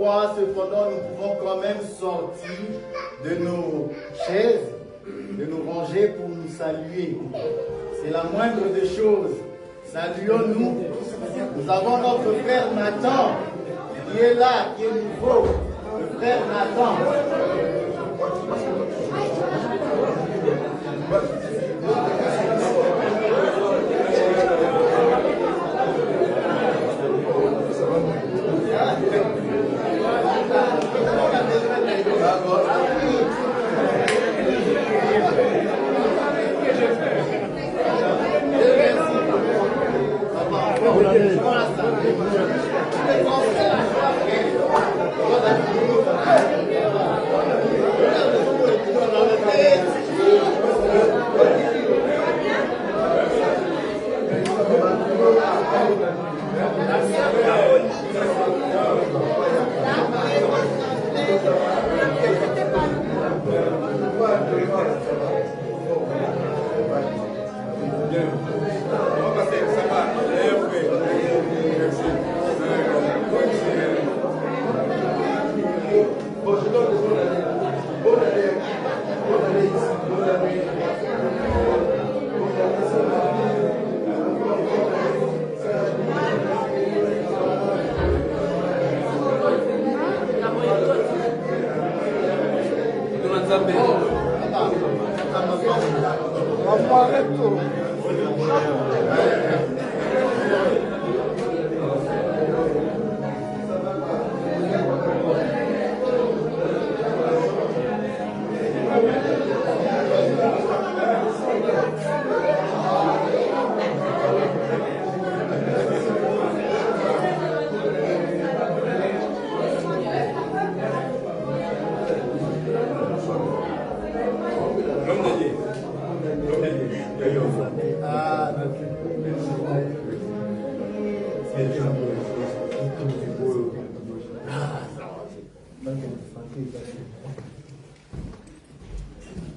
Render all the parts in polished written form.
crois, cependant, nous pouvons quand même sortir de nos chaises, de nos rangées pour nous saluer. C'est la moindre des choses. Saluons-nous. Nous avons notre frère Nathan qui est là, qui est nouveau. Le frère Nathan.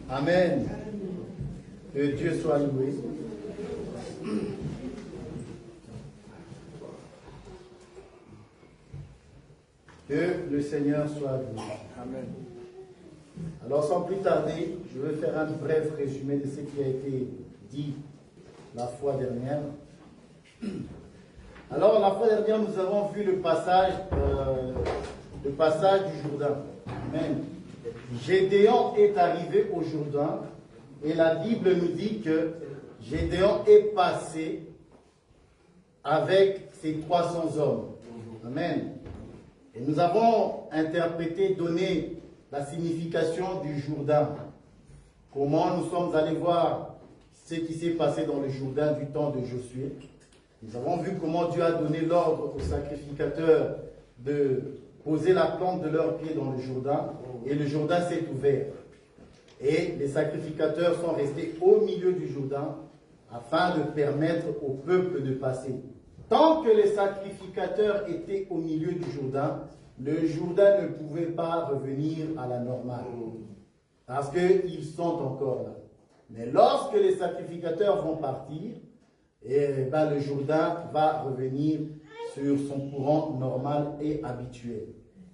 Amen. Que Dieu soit loué. Que le Seigneur soit loué. Amen. Alors sans plus tarder, je vais faire un bref résumé de ce qui a été dit la fois dernière. Alors la fois dernière, nous avons vu le passage du Jourdain. Amen. Gédéon est arrivé au Jourdain et la Bible nous dit que Gédéon est passé avec ses 300 hommes. Amen. Et nous avons interprété, donné la signification du Jourdain. Comment nous sommes allés voir ce qui s'est passé dans le Jourdain du temps de Josué. Nous avons vu comment Dieu a donné l'ordre aux sacrificateurs de poser la plante de leurs pieds dans le Jourdain, et le Jourdain s'est ouvert. Et les sacrificateurs sont restés au milieu du Jourdain afin de permettre au peuple de passer. Tant que les sacrificateurs étaient au milieu du Jourdain, le Jourdain ne pouvait pas revenir à la normale. Parce qu'ils sont encore là. Mais lorsque les sacrificateurs vont partir, le Jourdain va revenir sur son courant normal et habituel.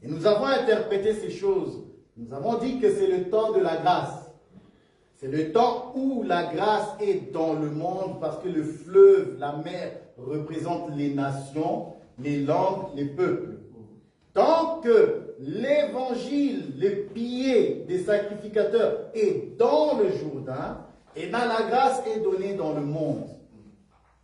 Et nous avons interprété ces choses. Nous avons dit que c'est le temps de la grâce. C'est le temps où la grâce est dans le monde parce que le fleuve, la mer, représente les nations, les langues, les peuples. Tant que l'évangile, le pied des sacrificateurs est dans le Jourdain, et bien la grâce est donnée dans le monde.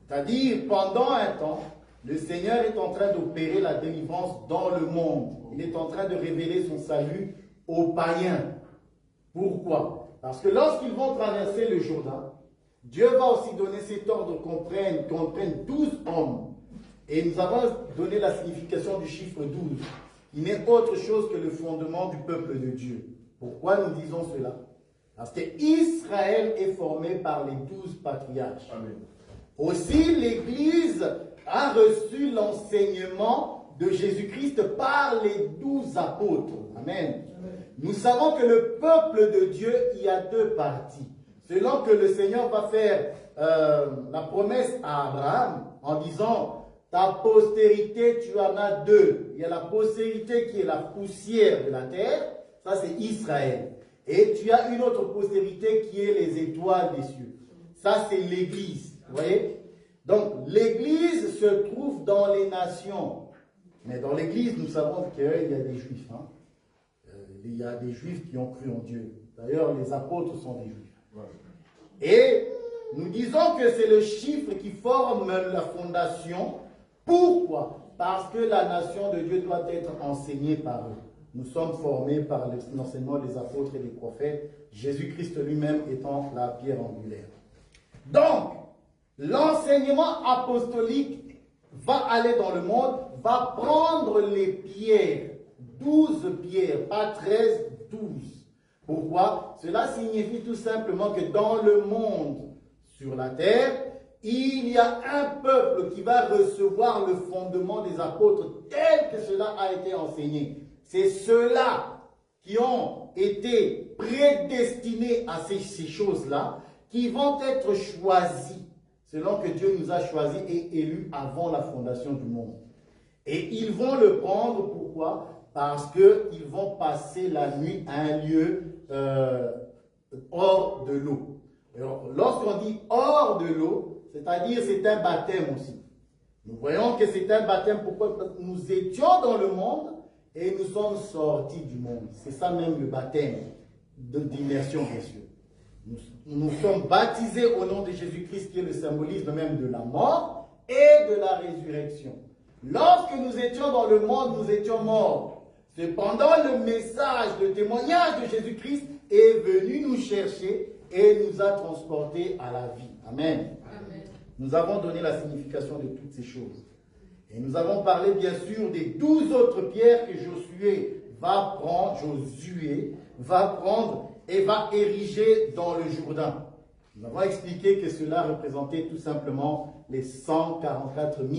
C'est-à-dire, pendant un temps, le Seigneur est en train d'opérer la délivrance dans le monde. Il est en train de révéler son salut aux païens. Pourquoi? Parce que lorsqu'ils vont traverser le Jourdain, Dieu va aussi donner cet ordre qu'on prenne 12 hommes. Et nous avons donné la signification du chiffre 12, qui n'est autre chose que le fondement du peuple de Dieu. Pourquoi nous disons cela? Parce que Israël est formé par les 12 patriarches. Amen. Aussi, l'Église a reçu l'enseignement de Jésus-Christ par les 12 apôtres. Amen. Nous savons que le peuple de Dieu, il y a deux parties. Selon que le Seigneur va faire la promesse à Abraham en disant « ta postérité, tu en as deux. Il y a la postérité qui est la poussière de la terre, ça c'est Israël. Et tu as une autre postérité qui est les étoiles des cieux. Ça c'est l'Église, vous voyez? Donc l'Église se trouve dans les nations. Mais dans l'Église, nous savons qu'il y a des Juifs. Hein. Il y a des Juifs qui ont cru en Dieu. D'ailleurs, les apôtres sont des Juifs. Et nous disons que c'est le chiffre qui forme la fondation. Pourquoi? Parce que la nation de Dieu doit être enseignée par eux. Nous sommes formés par l'enseignement des apôtres et des prophètes, Jésus-Christ lui-même étant la pierre angulaire. Donc, l'enseignement apostolique va aller dans le monde, va prendre les pierres, 12 pierres, pas 13, 12. Pourquoi? Cela signifie tout simplement que dans le monde, sur la terre, il y a un peuple qui va recevoir le fondement des apôtres tel que cela a été enseigné. C'est ceux-là qui ont été prédestinés à ces choses-là qui vont être choisis selon que Dieu nous a choisis et élus avant la fondation du monde. Et ils vont le prendre, pourquoi? Parce qu'ils vont passer la nuit à un lieu hors de l'eau. Alors, lorsqu'on dit hors de l'eau, c'est-à-dire c'est un baptême aussi. Nous voyons que c'est un baptême, pourquoi? Parce que nous étions dans le monde et nous sommes sortis du monde. C'est ça même le baptême d'immersion, bien sûr. Nous sommes baptisés au nom de Jésus-Christ, qui est le symbolisme même de la mort et de la résurrection. Lorsque nous étions dans le monde, nous étions morts. Cependant, le message, le témoignage de Jésus-Christ est venu nous chercher et nous a transportés à la vie. Amen. Amen. Nous avons donné la signification de toutes ces choses. Et nous avons parlé bien sûr des 12 autres pierres que Josué va prendre et va ériger dans le Jourdain. Nous avons expliqué que cela représentait tout simplement les 144 000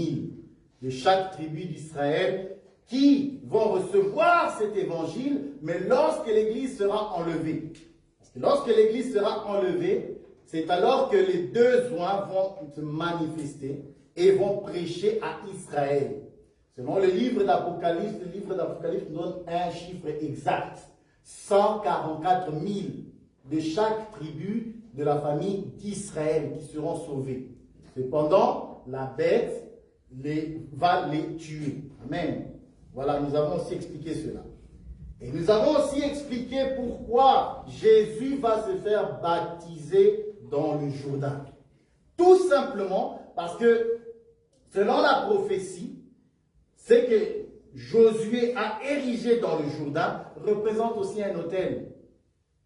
de chaque tribu d'Israël qui vont recevoir cet évangile, mais lorsque l'Église sera enlevée. Parce que lorsque l'Église sera enlevée, c'est alors que les deux joints vont se manifester et vont prêcher à Israël. Selon le livre d'Apocalypse nous donne un chiffre exact. 144 000 de chaque tribu de la famille d'Israël qui seront sauvés. Cependant, la bête va les tuer. Amen. Voilà, nous avons aussi expliqué cela. Et nous avons aussi expliqué pourquoi Jésus va se faire baptiser dans le Jourdain. Tout simplement parce que, selon la prophétie, c'est que Josué a érigé dans le Jourdain représente aussi un autel.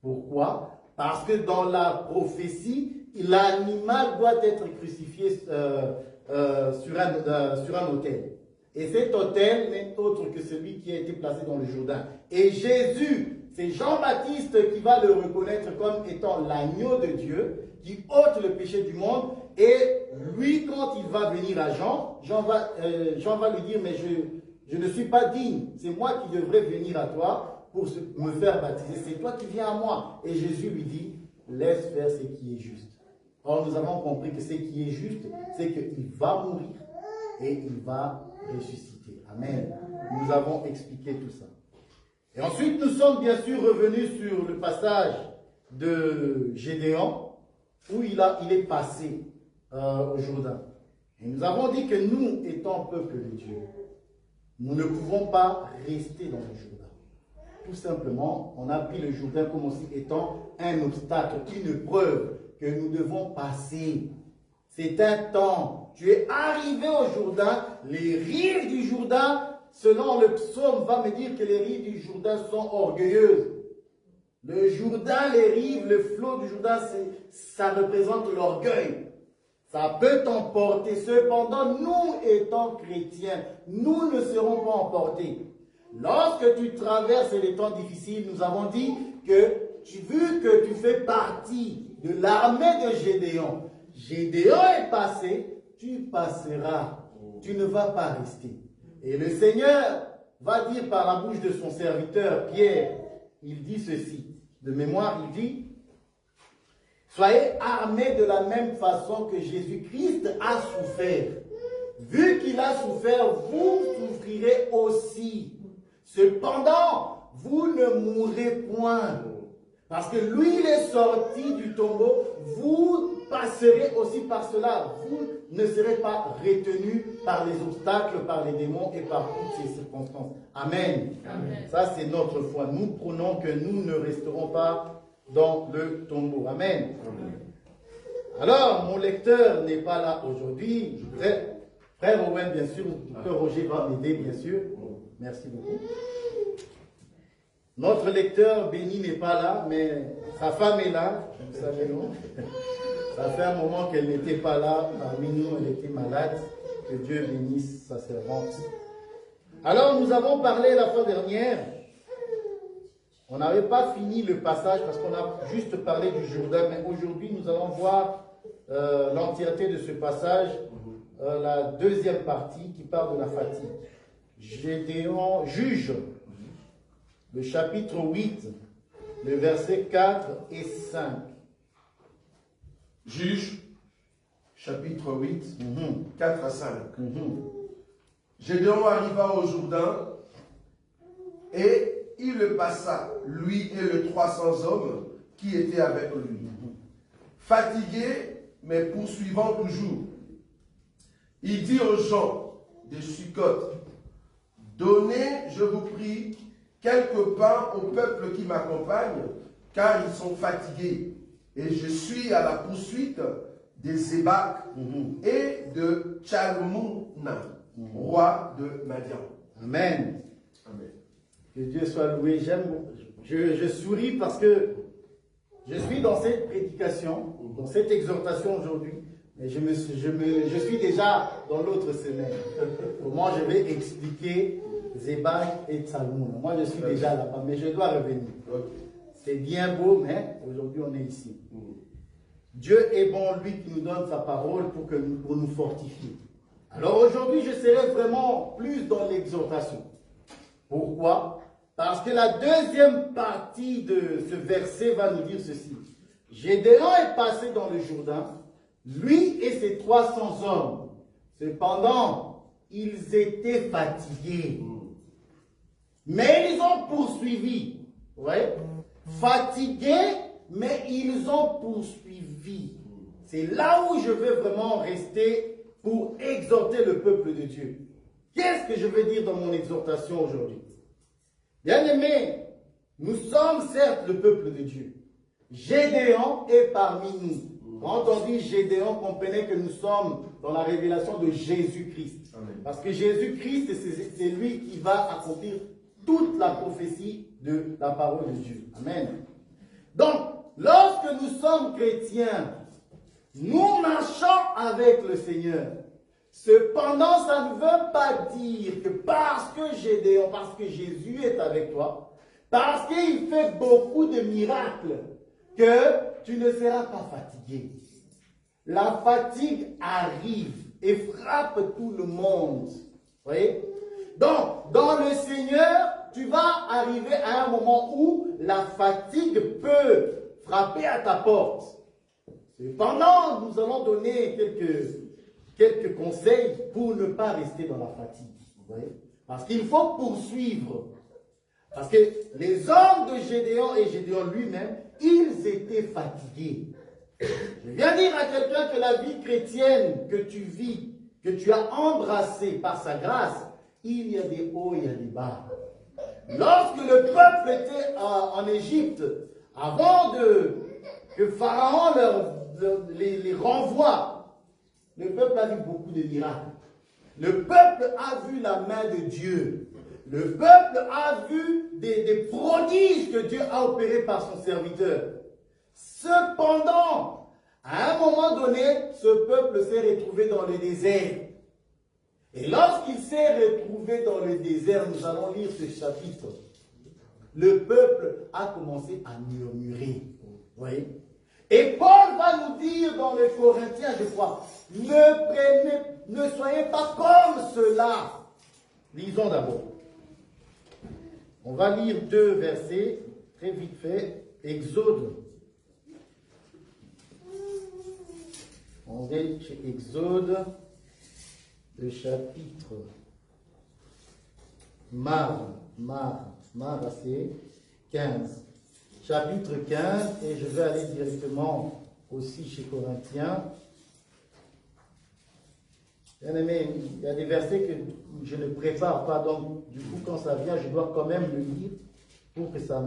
Pourquoi? Parce que dans la prophétie, l'animal doit être crucifié sur un autel. Et cet autel n'est autre que celui qui a été placé dans le Jourdain. Et Jésus, c'est Jean-Baptiste qui va le reconnaître comme étant l'agneau de Dieu qui ôte le péché du monde. Et lui, quand il va venir à Jean va lui dire, mais je ne suis pas digne, c'est moi qui devrais venir à toi pour me faire baptiser. C'est toi qui viens à moi. Et Jésus lui dit, laisse faire ce qui est juste. Or, nous avons compris que ce qui est juste, c'est qu'il va mourir et il va ressusciter. Amen. Nous avons expliqué tout ça. Et ensuite, nous sommes bien sûr revenus sur le passage de Gédéon, où il est passé au Jourdain. Et nous avons dit que nous, étant peuple de Dieu, nous ne pouvons pas rester dans le Jourdain. Tout simplement, on a pris le Jourdain comme aussi étant un obstacle, une preuve que nous devons passer. C'est un temps. Tu es arrivé au Jourdain, les rives du Jourdain, selon le psaume, va me dire que les rives du Jourdain sont orgueilleuses. Le Jourdain, les rives, le flot du Jourdain, ça représente l'orgueil. Ça peut t'emporter. Cependant, nous étant chrétiens, nous ne serons pas emportés. Lorsque tu traverses les temps difficiles, nous avons dit que, vu que tu fais partie de l'armée de Gédéon, Gédéon est passé, tu passeras. Tu ne vas pas rester. Et le Seigneur va dire par la bouche de son serviteur Pierre, il dit ceci, de mémoire, il dit, soyez armés de la même façon que Jésus-Christ a souffert. vu qu'il a souffert, vous souffrirez aussi. Cependant, vous ne mourrez point. Parce que lui, il est sorti du tombeau, vous passerez aussi par cela. Vous ne serez pas retenus par les obstacles, par les démons et par toutes ces circonstances. Amen. Amen. Ça, c'est notre foi. Nous prenons que nous ne resterons pas dans le tombeau. Amen. Amen. Alors, mon lecteur n'est pas là aujourd'hui. Frère Owen, bien sûr, Frère Roger va m'aider, bien sûr. Merci beaucoup. Notre lecteur béni n'est pas là, mais sa femme est là, vous savez, non? Ça fait un moment qu'elle n'était pas là, parmi nous, elle était malade. Que Dieu bénisse sa servante. Alors, nous avons parlé la fois dernière, on n'avait pas fini le passage parce qu'on a juste parlé du Jourdain, mais aujourd'hui, nous allons voir l'entièreté de ce passage, la deuxième partie qui parle de la fatigue. Gédéon juge. Le chapitre 8, le verset 4 et 5. Juge, chapitre 8, 4 à 5. Gédéon arriva au Jourdain et il le passa, lui et les 300 hommes qui étaient avec lui. Fatigué, mais poursuivant toujours. Il dit aux gens de Sukkot, donnez, je vous prie, quelques pains au peuple qui m'accompagne, car ils sont fatigués. Et je suis à la poursuite des Zébak et de Tchalmouna, roi de Madian. Amen. Amen. Que Dieu soit loué. Je souris parce que je suis dans cette prédication, dans cette exhortation aujourd'hui, mais je suis déjà dans l'autre semaine. Comment je vais expliquer Zébak et Tsalmoun. Moi, je suis déjà là-bas, mais je dois revenir. C'est bien beau, mais aujourd'hui, on est ici. Dieu est bon, lui qui nous donne sa parole pour nous fortifier. Alors aujourd'hui, je serai vraiment plus dans l'exhortation. Pourquoi? Parce que la deuxième partie de ce verset va nous dire ceci. Gédéon est passé dans le Jourdain, lui et ses 300 hommes. Cependant, ils étaient fatigués. Mais ils ont poursuivi. Ouais. Fatigués, mais ils ont poursuivi. C'est là où je veux vraiment rester pour exhorter le peuple de Dieu. Qu'est-ce que je veux dire dans mon exhortation aujourd'hui? Bien-aimés, nous sommes certes le peuple de Dieu. Gédéon est parmi nous. Quand on dit Gédéon, comprenez que nous sommes dans la révélation de Jésus-Christ. Parce que Jésus-Christ, c'est lui qui va accomplir toute la prophétie de la parole de Dieu. Amen. Donc, lorsque nous sommes chrétiens, nous marchons avec le Seigneur. Cependant, ça ne veut pas dire que parce que Gédéon, parce que Jésus est avec toi, parce qu'il fait beaucoup de miracles, que tu ne seras pas fatigué. La fatigue arrive et frappe tout le monde. Vous voyez? Donc, dans le Seigneur, tu vas arriver à un moment où la fatigue peut frapper à ta porte. Cependant, nous allons donner quelques conseils pour ne pas rester dans la fatigue. Vous voyez? Parce qu'il faut poursuivre. Parce que les hommes de Gédéon et Gédéon lui-même, ils étaient fatigués. Je viens dire à quelqu'un que la vie chrétienne que tu vis, que tu as embrassée par sa grâce, il y a des hauts, il y a des bas. Lorsque le peuple était en Égypte, avant que Pharaon les renvoie, le peuple a vu beaucoup de miracles. Le peuple a vu la main de Dieu. Le peuple a vu des prodiges que Dieu a opérés par son serviteur. Cependant, à un moment donné, ce peuple s'est retrouvé dans le désert. Et lorsqu'il s'est retrouvé dans le désert, nous allons lire ce chapitre. Le peuple a commencé à murmurer. Vous voyez? Et Paul va nous dire dans les Corinthiens, je crois, ne soyez pas comme cela. Lisons d'abord. On va lire 2 versets, très vite fait. Exode. On est chez Exode. le chapitre c'est 15. Chapitre 15, et je vais aller directement aussi chez Corinthiens. Bien aimé, il y a des versets que je ne prépare pas, donc du coup quand ça vient, je dois quand même le lire pour que ça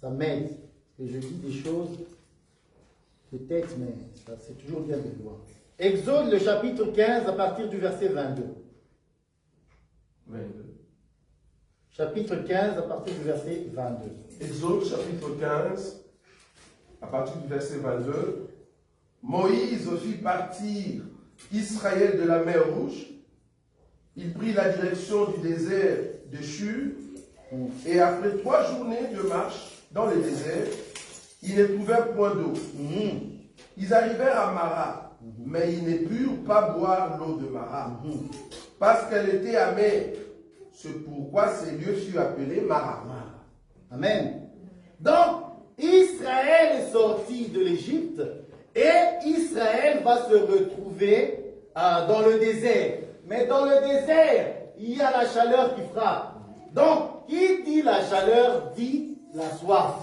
m'aide. Et je dis des choses, peut-être, mais c'est toujours bien de le voir. Exode, le chapitre 15, à partir du verset 22. 22. Chapitre 15, à partir du verset 22. Exode, chapitre 15, à partir du verset 22. Moïse fit partir Israël de la mer Rouge. Il prit la direction du désert de Shur. Et après 3 journées de marche dans le désert, ils ne trouvèrent point d'eau. Ils arrivèrent à Mara, mais ils ne purent pas boire l'eau de Mara, parce qu'elle était amère. C'est pourquoi ces lieux furent appelés Mara. Amen. Donc, Israël est sorti de l'Égypte et Israël va se retrouver dans le désert. Mais dans le désert, il y a la chaleur qui frappe. Donc, qui dit la chaleur, dit la soif,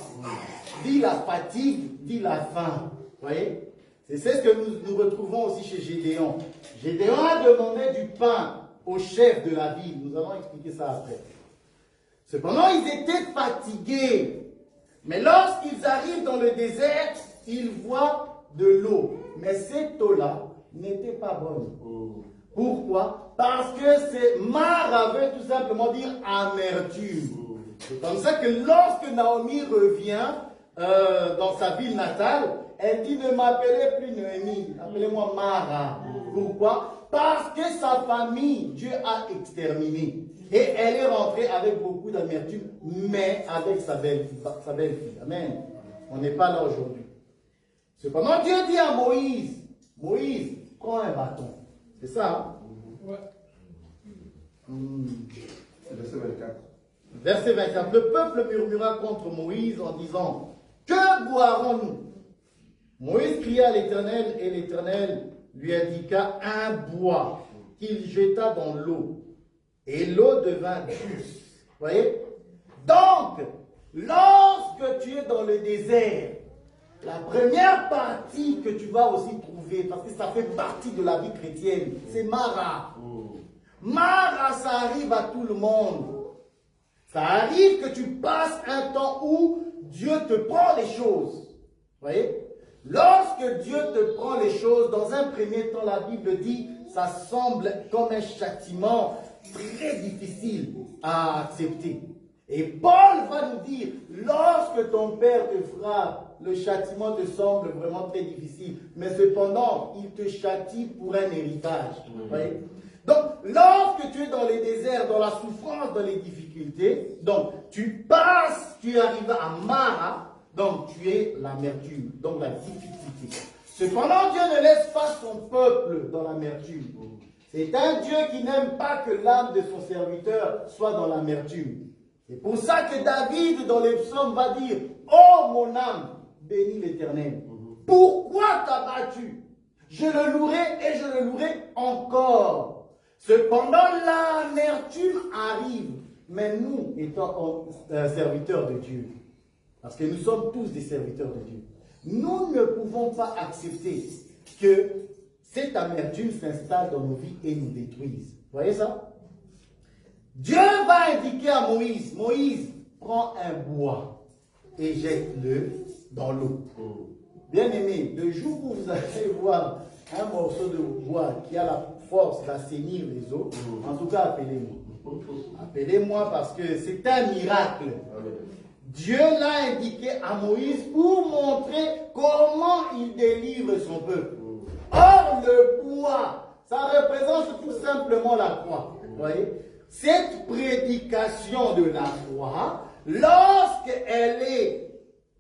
dit la fatigue, dit la faim. Vous voyez? C'est ce que nous retrouvons aussi chez Gédéon. Gédéon a demandé du pain au chef de la ville. Nous allons expliquer ça après. Cependant, ils étaient fatigués. Mais lorsqu'ils arrivent dans le désert, ils voient de l'eau. Mais cette eau-là n'était pas bonne. Pourquoi? Parce que Mara veut tout simplement dire amertume. C'est comme ça que lorsque Naomi revient dans sa ville natale, elle dit ne m'appelez plus Noémie, appelez-moi Mara. Pourquoi? Parce que sa famille, Dieu a exterminé. Et elle est rentrée avec beaucoup d'amertume, mais avec sa belle-fille. Amen. On n'est pas là aujourd'hui. Cependant, Dieu dit à Moïse, Moïse, prends un bâton. C'est ça, hein? Ouais. Verset 24. Verset 24. Le peuple murmura contre Moïse en disant, que boirons-nous? Moïse cria à l'Éternel et l'Éternel lui indiqua un bois qu'il jeta dans l'eau. Et l'eau devint douce. Vous voyez? Donc, lorsque tu es dans le désert, la première partie que tu vas aussi trouver, parce que ça fait partie de la vie chrétienne, c'est Mara. Mara, ça arrive à tout le monde. Ça arrive que tu passes un temps où Dieu te prend les choses. Vous voyez? Lorsque Dieu te prend les choses, dans un premier temps, la Bible dit, ça semble comme un châtiment très difficile à accepter. Et Paul va nous dire, lorsque ton père te frappe, le châtiment te semble vraiment très difficile. Mais cependant, il te châtie pour un héritage. Vous voyez? Donc, lorsque tu es dans les déserts, dans la souffrance, dans les difficultés, donc tu passes, tu arrives à Mara, donc tu es l'amertume, donc la difficulté. Cependant, Dieu ne laisse pas son peuple dans l'amertume. C'est un Dieu qui n'aime pas que l'âme de son serviteur soit dans l'amertume. C'est pour ça que David, dans les psaumes, va dire, « Oh mon âme, bénis l'Éternel. Pourquoi t'as battu? Je le louerai et je le louerai encore. » Cependant, l'amertume arrive. Mais nous, étant serviteurs de Dieu, parce que nous sommes tous des serviteurs de Dieu, nous ne pouvons pas accepter que cette amertume s'installe dans nos vies et nous détruise. Vous voyez ça? Dieu va indiquer à Moïse, Moïse, prends un bois et jette-le dans l'eau. Bien aimé, le jour où vous allez voir un morceau de bois qui a la force d'assainir les eaux, en tout cas, appelez-moi. Appelez-moi parce que c'est un miracle. Dieu l'a indiqué à Moïse pour montrer comment il délivre son peuple. Or, le bois, ça représente tout simplement la croix. Vous voyez? Cette prédication de la croix, lorsqu'elle est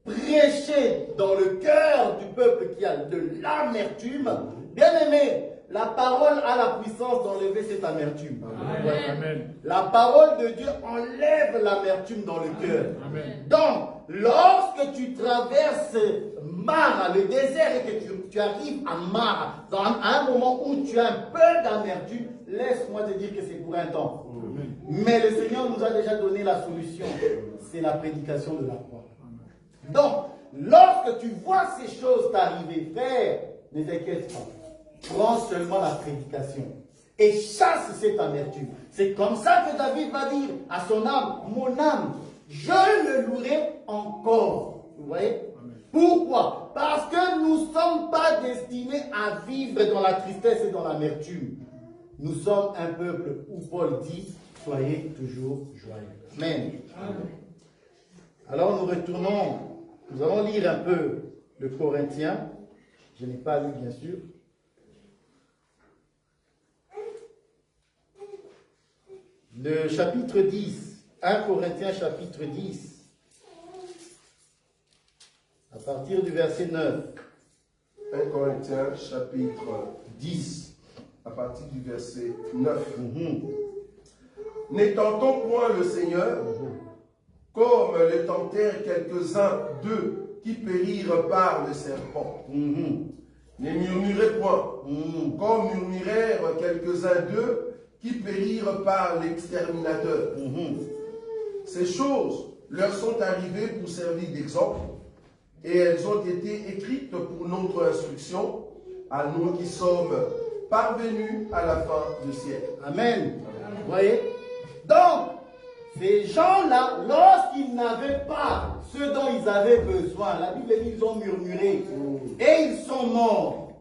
prêchée dans le cœur du peuple qui a de l'amertume, bien aimé, la parole a la puissance d'enlever cette amertume. Amen. La parole de Dieu enlève l'amertume dans le cœur. Amen. Donc, lorsque tu traverses Mara, le désert, et que tu arrives à Mara, à un moment où tu as un peu d'amertume, laisse-moi te dire que c'est pour un temps. Amen. Mais le Seigneur nous a déjà donné la solution. C'est la prédication de la croix. Donc, lorsque tu vois ces choses t'arriver, frère, ne t'inquiète pas. Prends seulement la prédication et chasse cette amertume. C'est comme ça que David va dire à son âme, mon âme, je le louerai encore. Vous voyez? Amen. Pourquoi? Parce que nous ne sommes pas destinés à vivre dans la tristesse et dans l'amertume. Nous sommes un peuple où Paul dit, soyez toujours joyeux. Amen. Amen. Alors nous retournons, nous allons lire un peu le Corinthiens. Je n'ai pas lu bien sûr. Le chapitre 10, 1 Corinthiens chapitre 10, à partir du verset 9. 1 Corinthiens chapitre 10, à partir du verset 9. N'étendons point le Seigneur, comme le tentèrent quelques-uns d'eux qui périrent par le serpent. Ne murmurez point, comme murmurèrent quelques-uns d'eux qui périrent par l'exterminateur. Ces choses leur sont arrivées pour servir d'exemple, et elles ont été écrites pour notre instruction, à nous qui sommes parvenus à la fin du siècle. Amen. Vous voyez? Donc, ces gens-là, lorsqu'ils n'avaient pas ce dont ils avaient besoin, la Bible dit qu'ils ont murmuré et ils sont morts.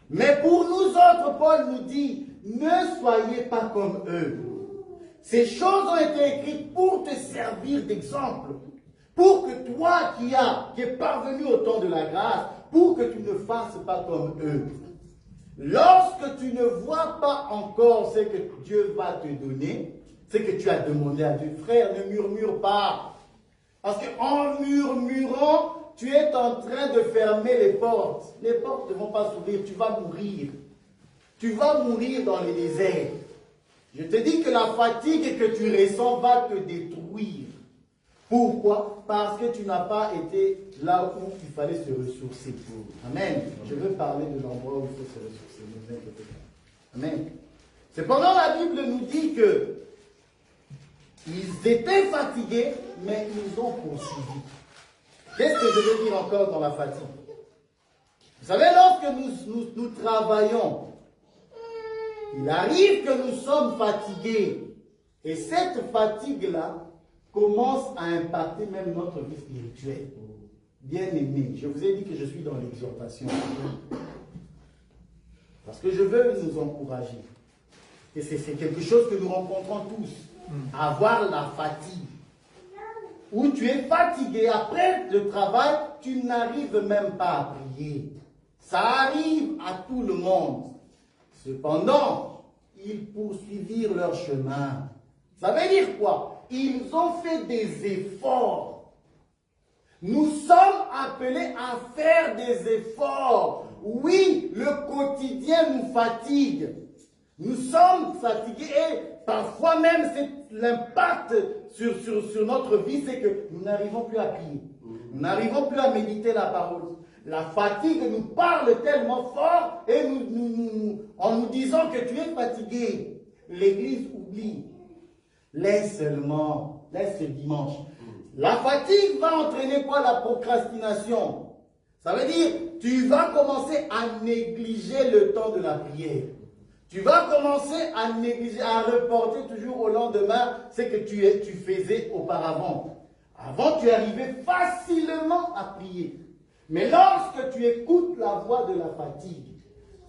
Mais pour nous autres, Paul nous dit, ne soyez pas comme eux. Ces choses ont été écrites pour te servir d'exemple, pour que toi qui es parvenu au temps de la grâce, pour que tu ne fasses pas comme eux. Lorsque tu ne vois pas encore ce que Dieu va te donner, ce que tu as demandé à Dieu, frère, ne murmure pas. Parce qu'en murmurant, tu es en train de fermer les portes. Les portes ne vont pas s'ouvrir, tu vas mourir. Tu vas mourir dans le désert. Je te dis que la fatigue que tu ressens va te détruire. Pourquoi? Parce que tu n'as pas été là où il fallait se ressourcer. Amen. Je veux parler de l'endroit où il faut se ressourcer. Ne vous inquiétez pas. Amen. Cependant, la Bible nous dit que ils étaient fatigués, mais ils ont poursuivi. Qu'est-ce que je veux dire encore dans la fatigue? Vous savez, lorsque nous travaillons, il arrive que nous sommes fatigués. Et cette fatigue-là commence à impacter même notre vie spirituelle. Bien-aimés, je vous ai dit que je suis dans l'exhortation. Parce que je veux nous encourager. Et c'est quelque chose que nous rencontrons tous. Avoir la fatigue. Où tu es fatigué, après le travail, tu n'arrives même pas à prier. Ça arrive à tout le monde. Cependant, ils poursuivirent leur chemin. Ça veut dire quoi? Ils ont fait des efforts. Nous sommes appelés à faire des efforts. Oui, le quotidien nous fatigue. Nous sommes fatigués et parfois même l'impact sur notre vie, c'est que nous n'arrivons plus à prier. Nous n'arrivons plus à méditer la parole. La fatigue nous parle tellement fort et en nous disant que tu es fatigué, l'Église oublie. Laisse seulement, laisse ce dimanche. La fatigue va entraîner quoi? La procrastination. Ça veut dire, tu vas commencer à négliger le temps de la prière. Tu vas commencer à négliger, à reporter toujours au lendemain ce que tu faisais auparavant. Avant, tu arrivais facilement à prier. Mais lorsque tu écoutes la voix de la fatigue,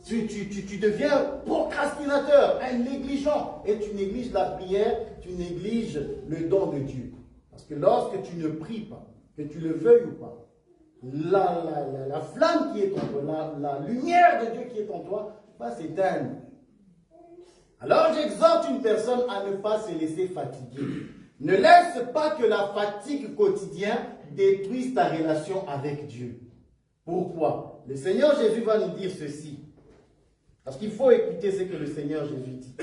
tu deviens procrastinateur, un négligent. Et tu négliges la prière, tu négliges le don de Dieu. Parce que lorsque tu ne pries pas, que tu le veuilles ou pas, la flamme qui est en toi, la lumière de Dieu qui est en toi, va s'éteindre. Alors j'exhorte une personne à ne pas se laisser fatiguer. Ne laisse pas que la fatigue quotidienne détruise ta relation avec Dieu. Pourquoi? Le Seigneur Jésus va nous dire ceci. Parce qu'il faut écouter ce que le Seigneur Jésus dit.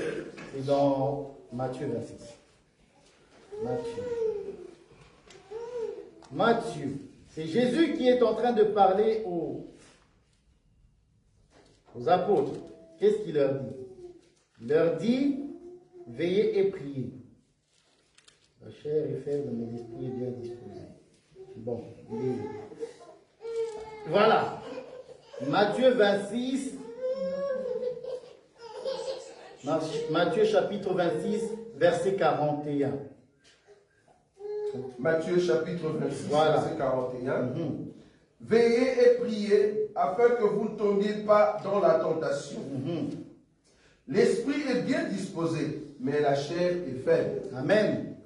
C'est dans Matthieu 26. Matthieu. C'est Jésus qui est en train de parler aux apôtres. Qu'est-ce qu'il leur dit? Il leur dit, veillez et priez. La chair est faible, mais l'esprit est bien disposé. Bon, voilà. Matthieu 26. Matthieu chapitre 26, verset 41. Matthieu chapitre 26, voilà. Verset 41. Veillez et priez afin que vous ne tombiez pas dans la tentation. L'esprit est bien disposé, mais la chair est faible. Amen.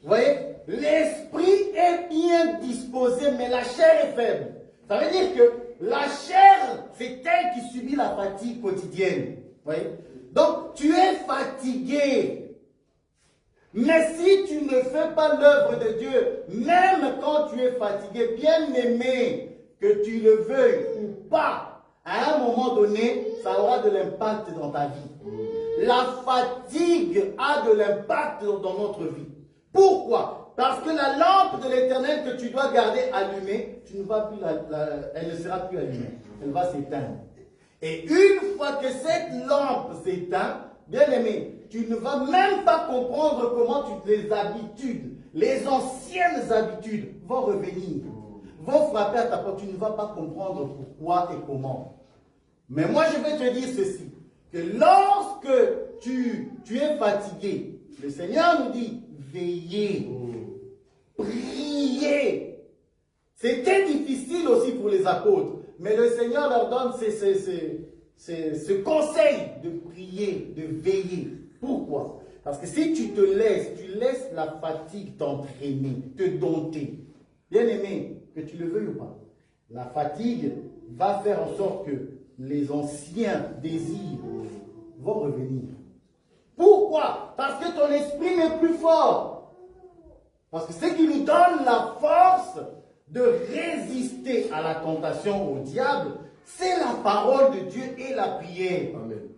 Vous voyez, l'esprit est bien disposé, mais la chair est faible. Ça veut dire que la chair, c'est elle qui subit la fatigue quotidienne. Vous voyez? Donc, tu es fatigué. Mais si tu ne fais pas l'œuvre de Dieu, même quand tu es fatigué, bien aimé, que tu le veuilles ou pas, à un moment donné, ça aura de l'impact dans ta vie. La fatigue a de l'impact dans notre vie. Pourquoi? Parce que la lampe de l'Éternel que tu dois garder allumée, tu ne vas plus elle ne sera plus allumée. Elle va s'éteindre. Et une fois que cette lampe s'éteint, bien aimé, tu ne vas même pas comprendre comment les habitudes, les anciennes habitudes vont revenir, vont frapper à ta porte. Tu ne vas pas comprendre pourquoi et comment. Mais moi, je vais te dire ceci, que lorsque tu es fatigué, le Seigneur nous dit, veillez, priez. C'était difficile aussi pour les apôtres, mais le Seigneur leur donne ce conseil de prier, de veiller. Pourquoi? Parce que si tu laisses la fatigue t'entraîner, te dompter. Bien aimé, que tu le veuilles ou pas, la fatigue va faire en sorte que les anciens désirs vont revenir. Pourquoi? Parce que ton esprit n'est plus fort. Parce que ce qui nous donne la force de résister à la tentation, au diable, c'est la parole de Dieu et la prière. Amen.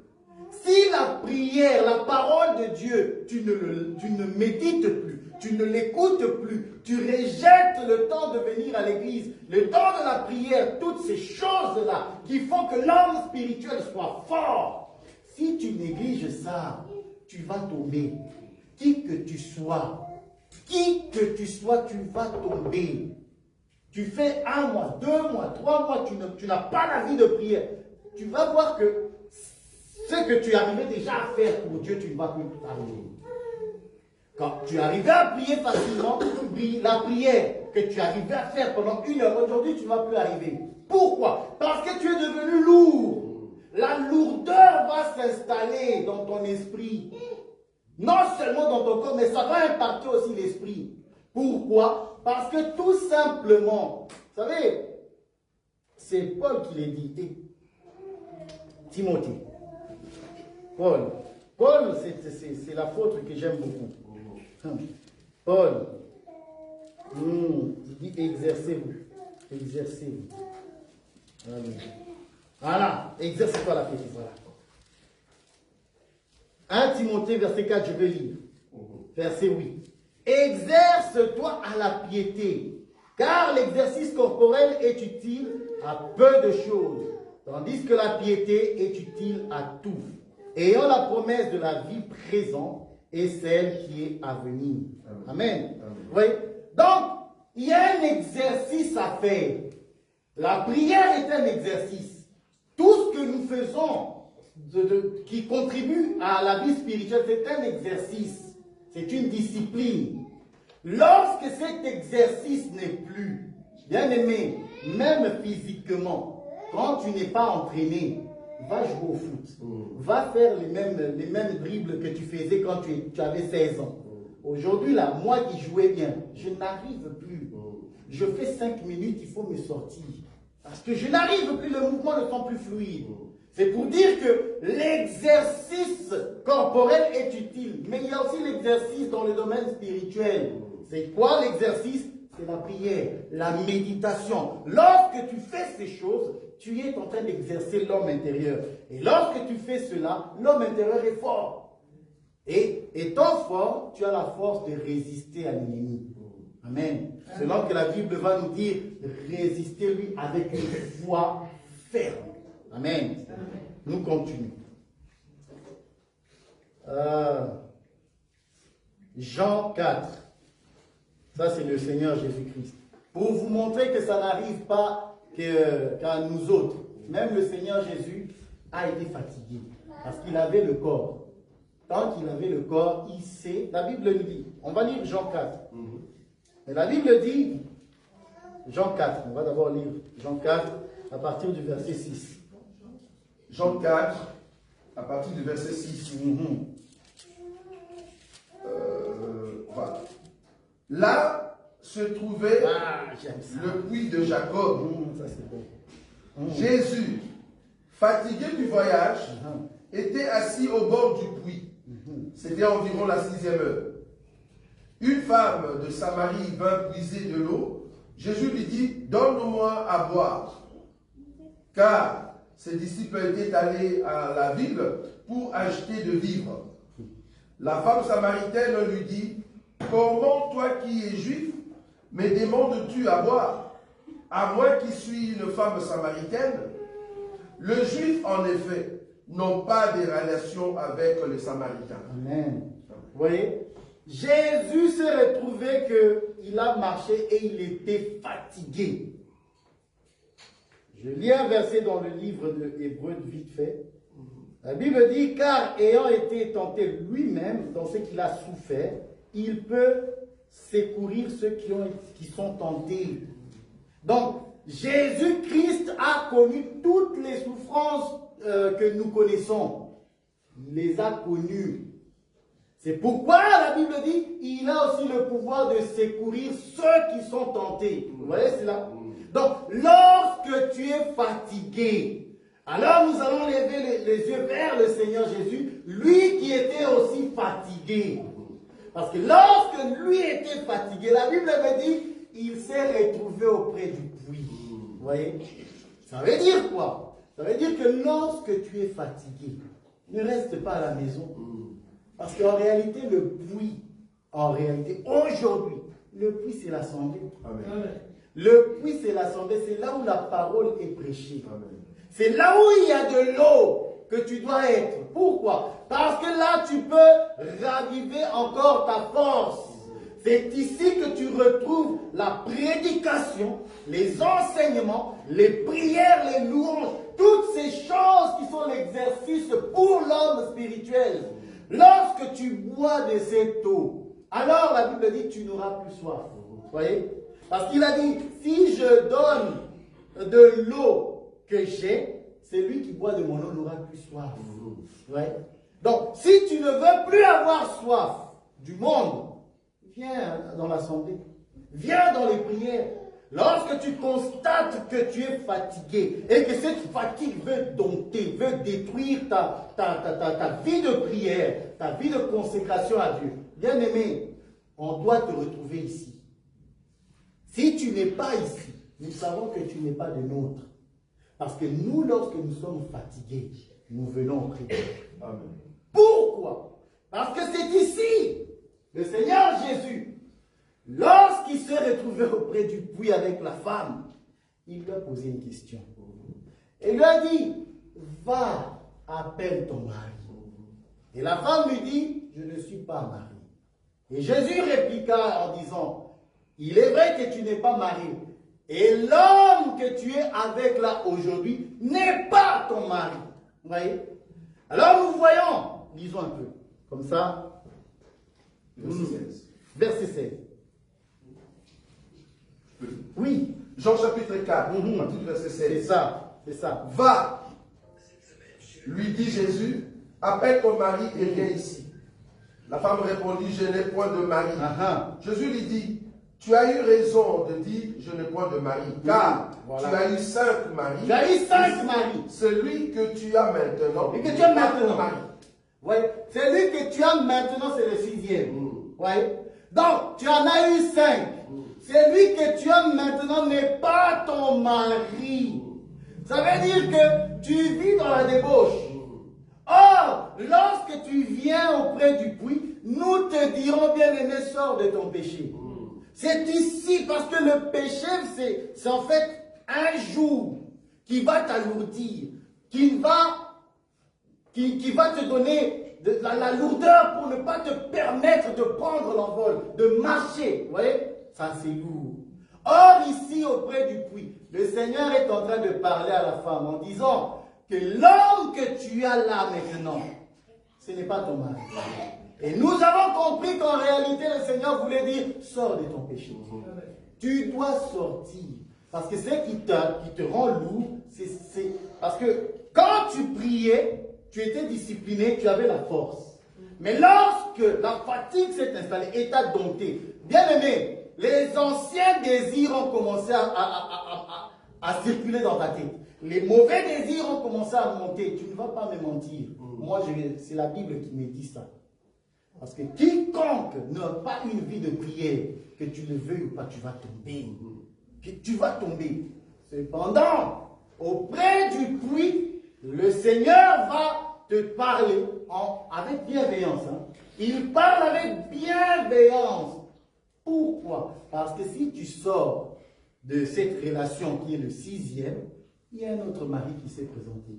Si la prière, la parole de Dieu, tu ne médites plus, tu ne l'écoutes plus, tu rejettes le temps de venir à l'église, le temps de la prière, toutes ces choses-là qui font que l'homme spirituel soit fort. Si tu négliges ça, tu vas tomber. Qui que tu sois, tu vas tomber. Tu fais 1 mois, 2 mois, 3 mois, tu n'as pas la vie de prière. Tu vas voir que ce que tu arrivais déjà à faire pour Dieu, tu ne vas plus arriver. Quand tu arrivais à prier facilement, la prière que tu arrivais à faire pendant 1 heure, aujourd'hui, tu ne vas plus arriver. Pourquoi? Parce que tu es devenu lourd. La lourdeur va s'installer dans ton esprit. Non seulement dans ton corps, mais ça va impacter aussi l'esprit. Pourquoi? Parce que tout simplement, vous savez, c'est Paul qui l'a dit. Et Timothée. Paul, c'est l'apôtre que j'aime beaucoup. Paul, il dit exercez-vous. Exercez-vous. Voilà, exerce-toi la piété. Voilà. 1 Timothée, verset 4, je vais lire. Verset 8. Exerce-toi à la piété, car l'exercice corporel est utile à peu de choses, tandis que la piété est utile à tout, ayant la promesse de la vie présente et celle qui est à venir. Amen. Oui. Donc, il y a un exercice à faire. La prière est un exercice. Tout ce que nous faisons qui contribue à la vie spirituelle, c'est un exercice. C'est une discipline. Lorsque cet exercice n'est plus, bien aimé, même physiquement, quand tu n'es pas entraîné, va jouer au foot. Va faire les mêmes dribbles que tu faisais quand tu avais 16 ans. Aujourd'hui, là, moi qui jouais bien, je n'arrive plus. Je fais 5 minutes, il faut me sortir. Parce que je n'arrive plus, le mouvement ne sont plus fluide. C'est pour dire que l'exercice corporel est utile, mais il y a aussi l'exercice dans le domaine spirituel. C'est quoi l'exercice? c'est la prière, la méditation. Lorsque tu fais ces choses, tu es en train d'exercer l'homme intérieur. Et lorsque tu fais cela, l'homme intérieur est fort. Et étant fort, tu as la force de résister à l'ennemi. Amen. Selon que la Bible va nous dire, résistez-lui avec une foi ferme. Amen. Nous continuons. Jean 4. Ça, c'est le Seigneur Jésus-Christ. Pour vous montrer que ça n'arrive pas qu'à nous autres. Même le Seigneur Jésus a été fatigué. Parce qu'il avait le corps. Tant qu'il avait le corps, il sait. La Bible nous dit. On va lire Jean 4. Mais la Bible dit, Jean 4, on va d'abord lire Jean 4 à partir du verset 6. Jean 4, à partir du verset 6. Voilà. Là se trouvait le puits de Jacob. Ça, c'est beau. Jésus, fatigué du voyage, était assis au bord du puits. C'était environ la 6e heure. Une femme de Samarie vint puiser de l'eau. Jésus lui dit, donne-moi à boire. Car ses disciples étaient allés à la ville pour acheter de vivres. La femme samaritaine lui dit, comment toi qui es juif, me demandes-tu à boire? À moi qui suis une femme samaritaine? Le juif, en effet, n'ont pas de relation avec les Samaritains. Amen. Vous voyez? Jésus s'est retrouvé qu'il a marché et il était fatigué. Je lis un verset dans le livre de Hébreux vite fait. La Bible dit, car ayant été tenté lui-même dans ce qu'il a souffert, il peut secourir ceux qui sont tentés. Donc, Jésus-Christ a connu toutes les souffrances que nous connaissons. Il les a connues. C'est pourquoi la Bible dit, il a aussi le pouvoir de secourir ceux qui sont tentés. Vous voyez cela? Donc, lorsque tu es fatigué, alors nous allons lever les yeux vers le Seigneur Jésus, lui qui était aussi fatigué. Parce que lorsque lui était fatigué, la Bible me dit, il s'est retrouvé auprès du puits. Vous voyez? Ça veut dire quoi? Ça veut dire que lorsque tu es fatigué, ne reste pas à la maison. Parce qu'en réalité, le puits, aujourd'hui, le puits c'est l'assemblée. Le puits c'est l'assemblée, c'est là où la parole est prêchée. C'est là où il y a de l'eau que tu dois être. Pourquoi? Parce que là, tu peux raviver encore ta force. C'est ici que tu retrouves la prédication, les enseignements, les prières, les louanges, toutes ces choses qui sont l'exercice pour l'homme spirituel. Lorsque tu bois de cette eau, alors la Bible dit tu n'auras plus soif. Vous voyez? Parce qu'il a dit, si je donne de l'eau que j'ai, celui qui boit de mon eau n'aura plus soif. Ouais. Donc, si tu ne veux plus avoir soif du monde, viens dans l'assemblée. Viens dans les prières. Lorsque tu constates que tu es fatigué et que cette fatigue veut dompter, veut détruire ta vie de prière, ta vie de consécration à Dieu, bien aimé, on doit te retrouver ici. Si tu n'es pas ici, nous savons que tu n'es pas de nôtre. Parce que nous, lorsque nous sommes fatigués, nous venons auprès de Dieu. Pourquoi? Parce que c'est ici, le Seigneur Jésus, lorsqu'il s'est retrouvé auprès du puits avec la femme, il lui a posé une question. Il lui a dit, va, appelle ton mari. Et la femme lui dit, je ne suis pas mariée. Et Jésus répliqua en disant, il est vrai que tu n'es pas marié. Et l'homme que tu es avec là aujourd'hui n'est pas ton mari. Vous voyez? Alors nous voyons, lisons un peu, comme ça. Verset 16. Verset 16. Oui. Jean chapitre 4, à partir du verset 16. C'est ça, c'est ça. Va, lui dit Jésus, appelle ton mari et viens ici. La femme répondit, je n'ai point de mari. Jésus lui dit, tu as eu raison de dire, je n'ai point de mari, car tu as eu 5 maris. Tu as eu 5 maris. Celui que tu as maintenant. Et que tu as maintenant. Ouais. Celui que tu as maintenant, c'est le 6e. Ouais. Donc, tu en as eu 5. celui que tu aimes maintenant n'est pas ton mari. Ça veut dire que tu vis dans la débauche. Or, lorsque tu viens auprès du puits, nous te dirons, bien-aimé, sors de ton péché. C'est ici, parce que le péché, c'est en fait un joug qui va t'alourdir, qui va te donner la lourdeur pour ne pas te permettre de prendre l'envol, de marcher. Vous voyez, ça c'est lourd. Or, ici, auprès du puits, le Seigneur est en train de parler à la femme en disant que l'homme que tu as là maintenant, ce n'est pas ton mari. Et nous avons compris qu'en réalité, le Seigneur voulait dire, sors de ton péché. Tu dois sortir. Parce que ce qui te rend lourd, c'est parce que quand tu priais, tu étais discipliné, tu avais la force. Mais lorsque la fatigue s'est installée et t'a dompté, bien aimé, les anciens désirs ont commencé à circuler dans ta tête. Les mauvais désirs ont commencé à monter. Tu ne vas pas me mentir. Moi, c'est la Bible qui me dit ça. Parce que quiconque n'a pas une vie de prière, que tu le veuilles ou pas, tu vas tomber. Tu vas tomber. Cependant, auprès du puits, le Seigneur va te parler avec bienveillance. Il parle avec bienveillance. Pourquoi? Parce que si tu sors de cette relation qui est le 6e, il y a un autre mari qui s'est présenté.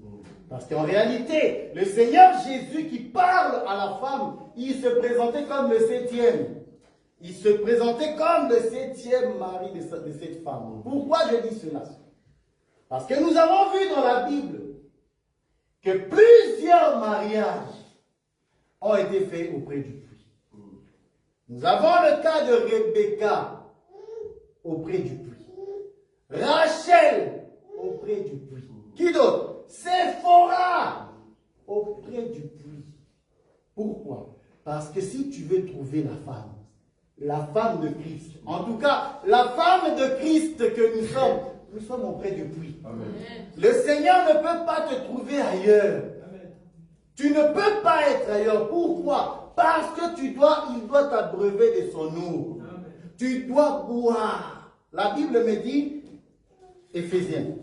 Parce qu'en réalité, le Seigneur Jésus qui parle à la femme, il se présentait comme le 7e. Il se présentait comme le 7e mari de cette femme. Pourquoi je dis cela? Parce que nous avons vu dans la Bible que plusieurs mariages ont été faits auprès du puits. Nous avons le cas de Rebecca auprès du puits. Rachel auprès du puits. Qui d'autre? Séphora auprès du puits. Pourquoi? Parce que si tu veux trouver la femme de Christ, en tout cas, la femme de Christ que nous sommes auprès du puits. Amen. Le Seigneur ne peut pas te trouver ailleurs. Amen. Tu ne peux pas être ailleurs. Pourquoi? Parce que il doit t'abreuver de son eau. Amen. Tu dois boire. La Bible me dit, Éphésiens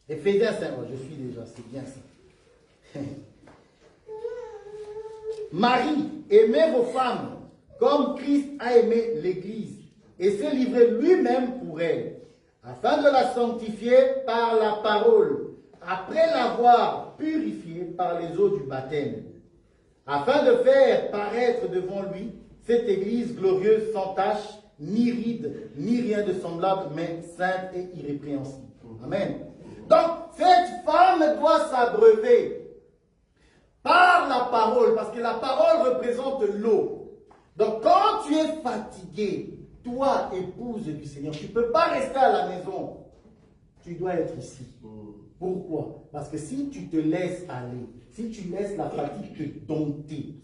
5, je suis déjà, c'est bien ça. Marie, aimez vos femmes comme Christ a aimé l'Église et s'est livré lui-même pour elle, afin de la sanctifier par la parole, après l'avoir purifiée par les eaux du baptême, afin de faire paraître devant lui cette Église glorieuse, sans tache, ni ride, ni rien de semblable, mais sainte et irrépréhensible. Amen. Donc, cette femme doit s'abreuver par la parole, parce que la parole représente l'eau. Donc, quand tu es fatigué, toi, épouse du Seigneur, tu ne peux pas rester à la maison. Tu dois être ici. Pourquoi? Parce que si tu te laisses aller, si tu laisses la fatigue te dompter,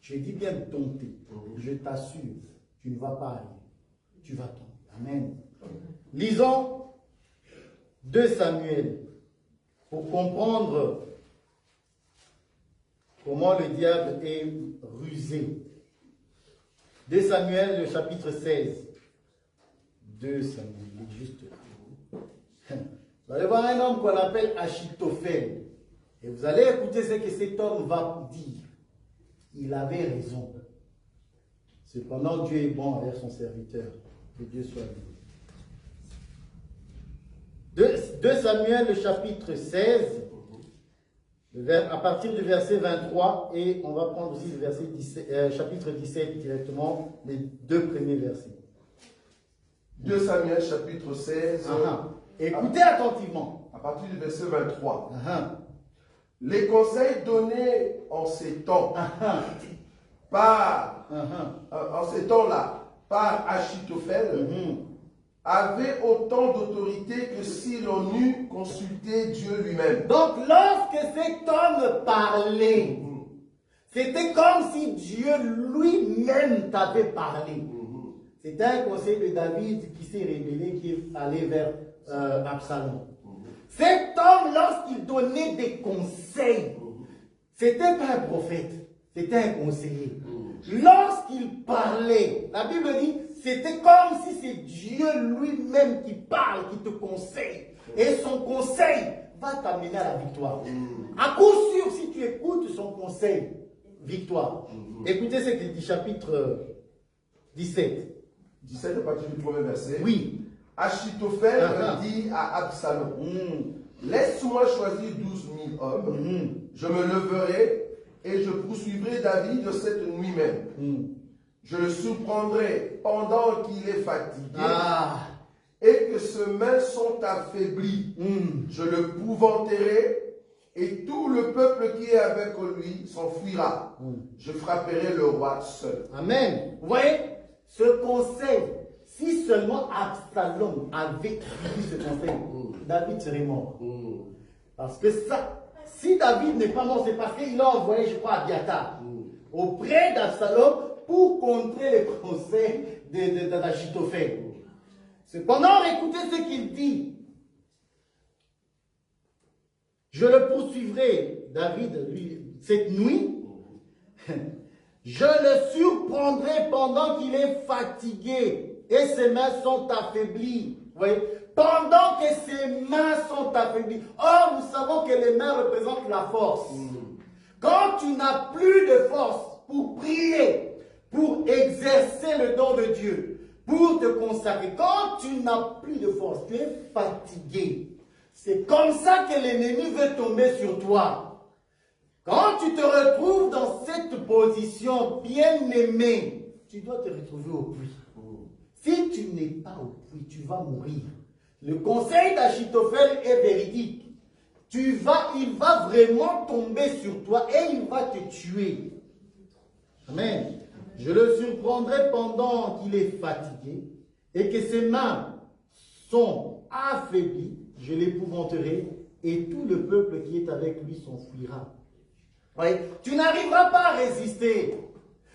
je dis bien dompter, je t'assure, tu ne vas pas aller. Tu vas tomber. Amen. Lisons 2 Samuel pour comprendre comment le diable est rusé. 2 Samuel, le chapitre 16. 2 Samuel, juste là. Vous allez voir un homme qu'on appelle Achitophel. Et vous allez écouter ce que cet homme va dire. Il avait raison. Cependant, Dieu est bon envers son serviteur. Que Dieu soit béni. 2 Samuel, le chapitre 16, à partir du verset 23, et on va prendre aussi le verset 17, chapitre 17 directement, les 2 premiers versets. 2 Samuel, chapitre 16. Écoutez attentivement. À partir du verset 23. Les conseils donnés en ces temps, en ces temps-là, par Achitophel, avait autant d'autorité que si l'on eût consulté Dieu lui-même. Donc, lorsque cet homme parlait, c'était comme si Dieu lui-même t'avait parlé. C'était un conseil de David qui s'est révélé, qui est allé vers Absalom. Cet homme, lorsqu'il donnait des conseils, c'était pas un prophète, c'était un conseiller. Lorsqu'il parlait, la Bible dit, c'était comme si c'est Dieu lui-même qui parle, qui te conseille. Et son conseil va t'amener à la victoire. À coup sûr, si tu écoutes son conseil, victoire. Écoutez ce qu'il dit, chapitre 17. 17 à partir du premier verset. Oui. Achitophel dit à Absalom, laisse-moi choisir 12 000 hommes, je me leverai et je poursuivrai David de cette nuit même. Je le surprendrai pendant qu'il est fatigué et que ses mains sont affaiblies. Je le pouvanterai et tout le peuple qui est avec lui s'enfuira. Je frapperai le roi seul. Amen. Vous voyez, ce conseil, si seulement Absalom avait suivi ce conseil, David serait mort. Parce que ça, si David n'est pas mort, c'est parce qu'il a envoyé, je crois, Abiathar auprès d'Absalom pour contrer les conseils d'Achitophel. Cependant, écoutez ce qu'il dit. Je le poursuivrai, David, lui, cette nuit. Je le surprendrai pendant qu'il est fatigué et ses mains sont affaiblies. Vous voyez? Pendant que ses mains sont affaiblies. Or, nous savons que les mains représentent la force. Quand tu n'as plus de force pour prier, pour exercer le don de Dieu, pour te consacrer, quand tu n'as plus de force, tu es fatigué. C'est comme ça que l'ennemi veut tomber sur toi. Quand tu te retrouves dans cette position bien-aimée, tu dois te retrouver au puits. Si tu n'es pas au puits, tu vas mourir. Le conseil d'Achitophel est véridique. Il va vraiment tomber sur toi et il va te tuer. Amen. Je le surprendrai pendant qu'il est fatigué et que ses mains sont affaiblies. Je l'épouvanterai et tout le peuple qui est avec lui s'enfuira. Oui. Tu n'arriveras pas à résister.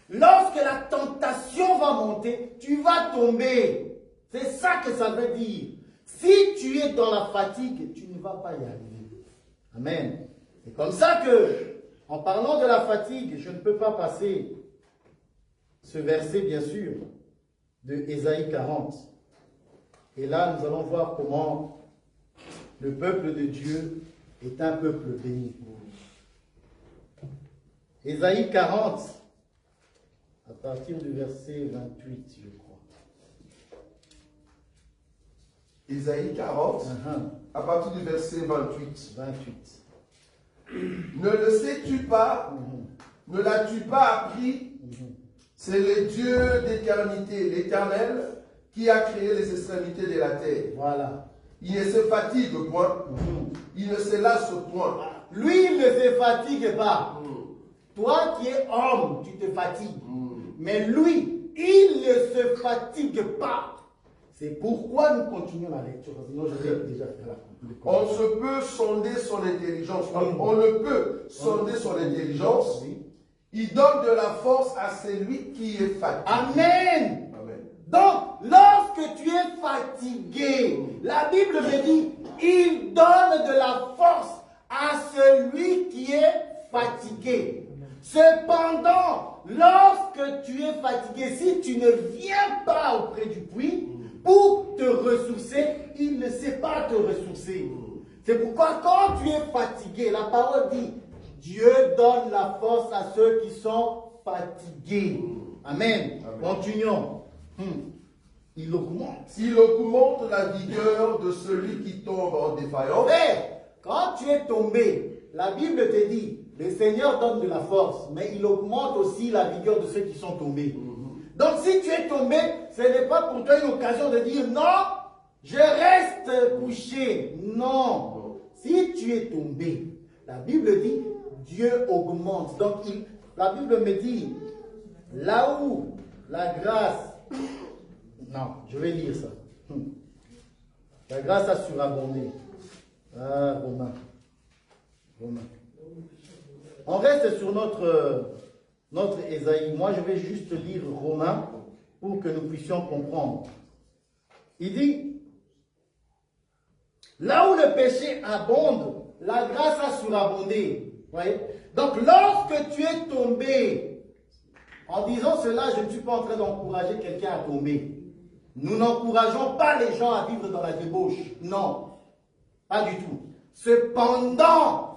Lorsque la tentation va monter, tu vas tomber. C'est ça que ça veut dire. Si tu es dans la fatigue, tu ne vas pas y arriver. Amen. C'est comme ça que, en parlant de la fatigue, je ne peux pas passer ce verset, bien sûr, de Ésaïe 40. Et là, nous allons voir comment le peuple de Dieu est un peuple béni. Ésaïe 40, à partir du verset 28, je crois. Ésaïe 40, à partir du verset 28. 28. Ne le sais-tu pas, ne l'as-tu pas appris? C'est le Dieu d'éternité, l'Éternel, qui a créé les extrémités de la terre. Voilà. Il ne se fatigue point, il ne se lasse point. Lui, il ne se fatigue pas. Toi qui es homme, tu te fatigues. Mais lui, il ne se fatigue pas. C'est pourquoi nous continuons la lecture. Sinon, je vais déjà faire la conclusion. On se peut sonder son intelligence. On ne peut sonder son intelligence. Il donne de la force à celui qui est fatigué. Amen. Amen. Donc, lorsque tu es fatigué, la Bible me dit, il donne de la force à celui qui est fatigué. Cependant, lorsque tu es fatigué, si tu ne viens pas auprès du puits pour te ressourcer, il ne sait pas te ressourcer. C'est pourquoi quand tu es fatigué, la parole dit, Dieu donne la force à ceux qui sont fatigués. Amen. Continuons. Il augmente. Il augmente la vigueur de celui qui tombe en défaillance. Mais quand tu es tombé, la Bible te dit, le Seigneur donne de la force, mais il augmente aussi la vigueur de ceux qui sont tombés. Donc si tu es tombé, ce n'est pas pour toi une occasion de dire non, je reste couché. Non. Si tu es tombé, la Bible dit, Dieu augmente. Donc la Bible me dit, là où la grâce... Non, je vais lire ça. La grâce a surabondé. Ah, Romain. On reste sur notre Ésaïe. Moi, je vais juste lire Romain pour que nous puissions comprendre. Il dit, là où le péché abonde, la grâce a surabondé. Voyez? Donc, lorsque tu es tombé, en disant cela, je ne suis pas en train d'encourager quelqu'un à tomber. Nous n'encourageons pas les gens à vivre dans la débauche. Non, pas du tout. Cependant,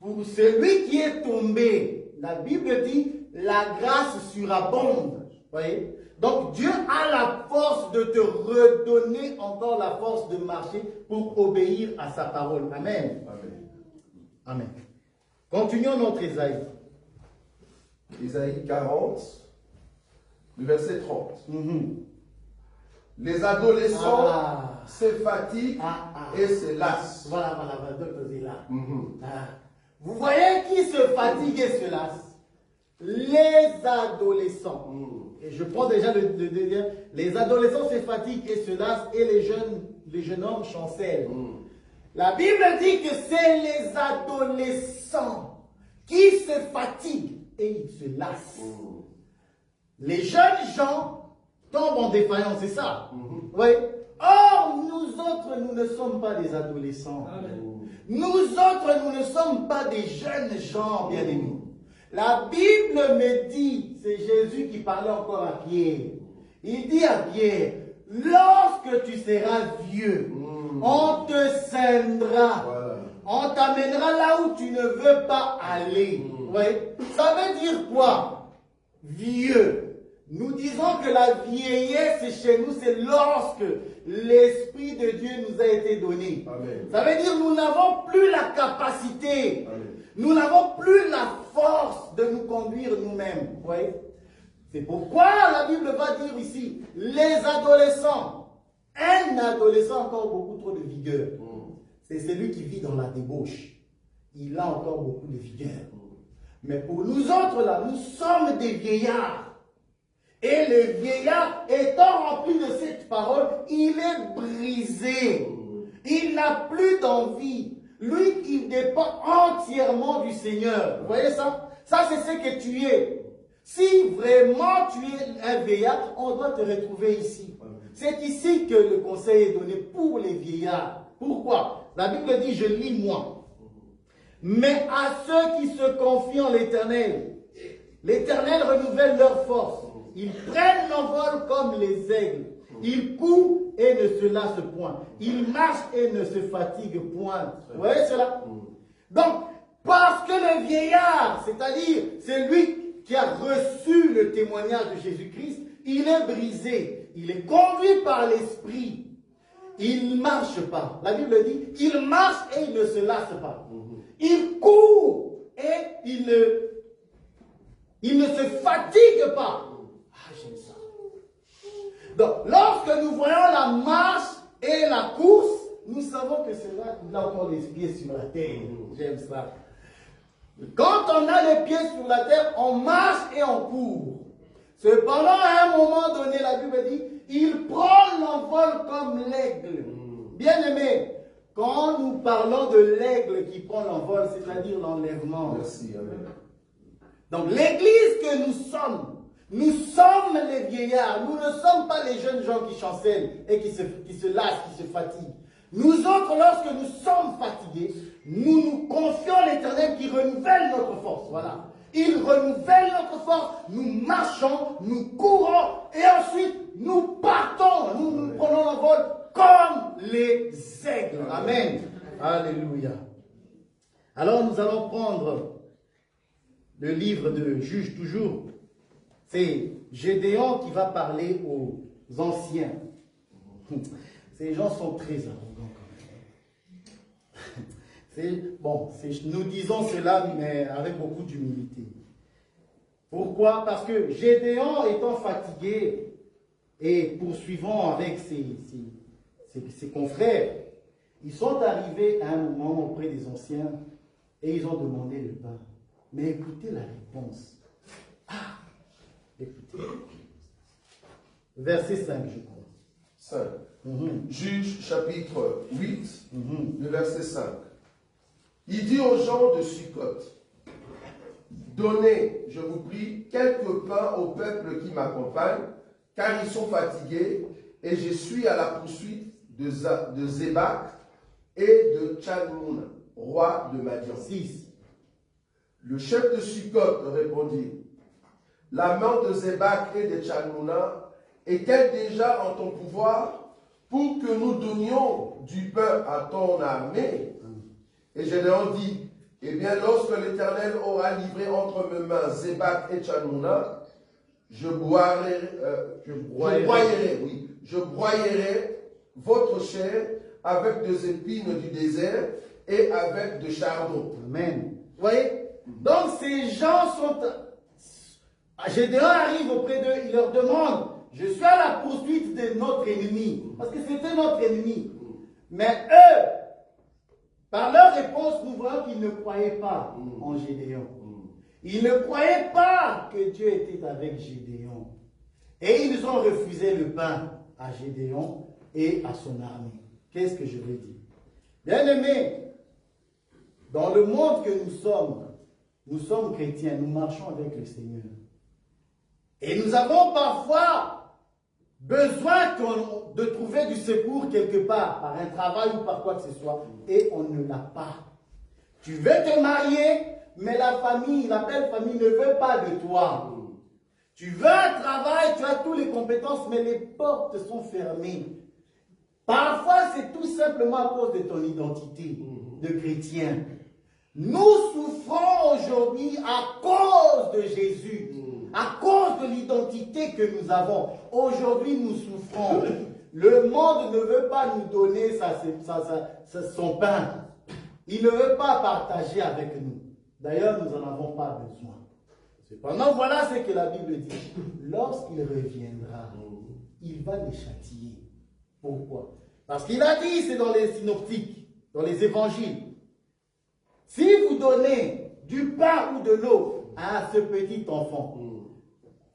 pour celui qui est tombé, la Bible dit, la grâce surabonde. Voyez? Donc Dieu a la force de te redonner encore la force de marcher pour obéir à sa parole. Amen. Amen. Amen. Continuons notre Isaïe. Isaïe 40, le verset 30. Les adolescents se fatiguent et se lassent. Voilà, docteur Zéla. Vous voyez qui se fatigue et se lasse? Les adolescents. Et je prends déjà le deuxième. Les adolescents se fatiguent et se lassent et les jeunes hommes chancellent. La Bible dit que c'est les adolescents qui se fatiguent et ils se lassent. Les jeunes gens tombent en défaillance, c'est ça. Oui. Or, nous autres, nous ne sommes pas des adolescents. Nous autres, nous ne sommes pas des jeunes gens, bien-aimés. La Bible me dit, c'est Jésus qui parlait encore à Pierre. Il dit à Pierre, lorsque tu seras vieux, on te scindra. Voilà. On t'amènera là où tu ne veux pas aller. Ouais. Ça veut dire quoi? Vieux. Nous disons que la vieillesse chez nous, c'est lorsque l'Esprit de Dieu nous a été donné. Amen. Ça veut dire que nous n'avons plus la capacité. Amen. Nous n'avons plus la force de nous conduire nous-mêmes. Vous voyez? C'est pourquoi la Bible va dire ici, les adolescents. Un adolescent a encore beaucoup trop de vigueur. C'est celui qui vit dans la débauche. Il a encore beaucoup de vigueur. Mais pour nous autres, là, nous sommes des vieillards. Et le vieillard, étant rempli de cette parole, il est brisé. Il n'a plus d'envie. Lui, il dépend entièrement du Seigneur. Vous voyez ça? Ça, c'est ce que tu es. Si vraiment tu es un vieillard, on doit te retrouver ici. C'est ici que le conseil est donné pour les vieillards. Pourquoi? La Bible dit, je lis moi. Mais à ceux qui se confient en l'Éternel, l'Éternel renouvelle leur force. Ils prennent l'envol comme les aigles. Ils courent et ne se lassent point. Ils marchent et ne se fatiguent point. Vous voyez cela? Donc, parce que le vieillard, c'est-à-dire celui qui a reçu le témoignage de Jésus-Christ, il est brisé. Il est conduit par l'Esprit. Il ne marche pas. La Bible dit, il marche et il ne se lasse pas. Il court et il ne se fatigue pas. Ah, j'aime ça. Donc, lorsque nous voyons la marche et la course, nous savons que c'est là qu'il a encore les pieds sur la terre. J'aime ça. Quand on a les pieds sur la terre, on marche et on court. Cependant, à un moment donné, la Bible dit, il prend l'envol comme l'aigle. Bien aimé, quand nous parlons de l'aigle qui prend l'envol, c'est-à-dire l'enlèvement. Merci, amen. Donc l'église que nous sommes les vieillards. Nous ne sommes pas les jeunes gens qui chancellent et qui se lassent, qui se fatiguent. Nous autres, lorsque nous sommes fatigués, nous nous confions à l'Éternel qui renouvelle notre force. Voilà. Il renouvelle notre force, nous marchons, nous courons et ensuite nous partons. Nous prenons l'envol comme les aigles. Amen. Alléluia. Alors nous allons prendre le livre de Juges toujours. C'est Gédéon qui va parler aux anciens. Ces gens sont très arrogants quand même. Bon, nous disons cela, mais avec beaucoup d'humilité. Pourquoi? Parce que Gédéon étant fatigué et poursuivant avec ses confrères, ils sont arrivés à un moment auprès des anciens et ils ont demandé le pain. Mais écoutez la réponse. Ah! Écoutez. Verset 5, je crois. 5. Juge chapitre 8, le verset 5. Il dit aux gens de Sukkot, donnez, je vous prie, quelques pains au peuple qui m'accompagne, car ils sont fatigués, et je suis à la poursuite de Zébak et de Tchalmoun, roi de Madian. 6. Le chef de Sukkot répondit, la main de Zébak et de Tchalmouna est-elle déjà en ton pouvoir pour que nous donnions du pain à ton armée? Et Gédéon dit, eh bien, lorsque l'Éternel aura livré entre mes mains Zébak et Tchalmouna, je broyerai votre chair avec des épines du désert et avec de charbon. Amen. Vous voyez? Donc ces gens sont... Gédéon arrive auprès d'eux, il leur demande, je suis à la poursuite de notre ennemi. Parce que c'était notre ennemi. Mais eux, par leur réponse, nous voyons qu'ils ne croyaient pas en Gédéon. Ils ne croyaient pas que Dieu était avec Gédéon. Et ils ont refusé le pain à Gédéon et à son armée. Qu'est-ce que je veux dire? Bien-aimés, dans le monde que nous sommes chrétiens, nous marchons avec le Seigneur. Et nous avons parfois besoin de trouver du secours quelque part, par un travail ou par quoi que ce soit, et on ne l'a pas. Tu veux te marier, mais la belle famille ne veut pas de toi. Tu veux un travail, tu as toutes les compétences, mais les portes sont fermées. Parfois, c'est tout simplement à cause de ton identité de chrétien. Nous souffrons aujourd'hui à cause de Jésus, à cause de l'identité que nous avons. Aujourd'hui, nous souffrons. Le monde ne veut pas nous donner son pain. Il ne veut pas partager avec nous. D'ailleurs, nous n'en avons pas besoin. Cependant, voilà ce que la Bible dit. Lorsqu'il reviendra, il va les châtier. Pourquoi? Parce qu'il a dit, c'est dans les synoptiques, dans les évangiles. Si vous donnez du pain ou de l'eau à ce petit enfant,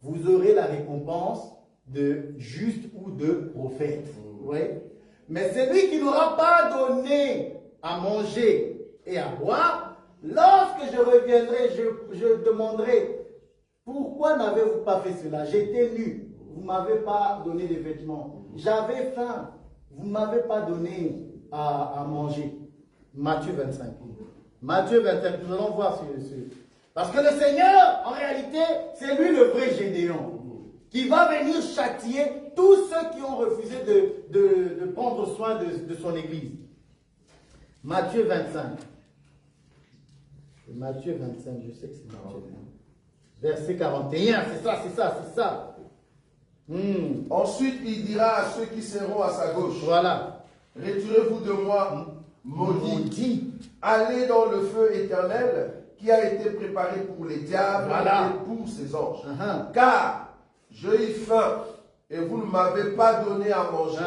vous aurez la récompense de juste ou de prophète. Ouais. Mais celui qui n'aura pas donné à manger et à boire, lorsque je reviendrai, je demanderai, pourquoi n'avez-vous pas fait cela? J'étais nu, vous ne m'avez pas donné des vêtements. J'avais faim, vous ne m'avez pas donné à manger. Matthieu 25. Matthieu 25, nous allons voir ce. Parce que le Seigneur, en réalité, c'est lui le vrai Gédéon, qui va venir châtier tous ceux qui ont refusé de prendre soin de son Église. Matthieu 25. Matthieu 25, je sais que c'est Matthieu 25. Verset 41, c'est ça. Ensuite, il dira à ceux qui seront à sa gauche, voilà. Retirez-vous de moi, maudits. Allez dans le feu éternel qui a été préparé pour les diables et pour ses anges. Car j'ai eu faim et vous ne m'avez pas donné à manger.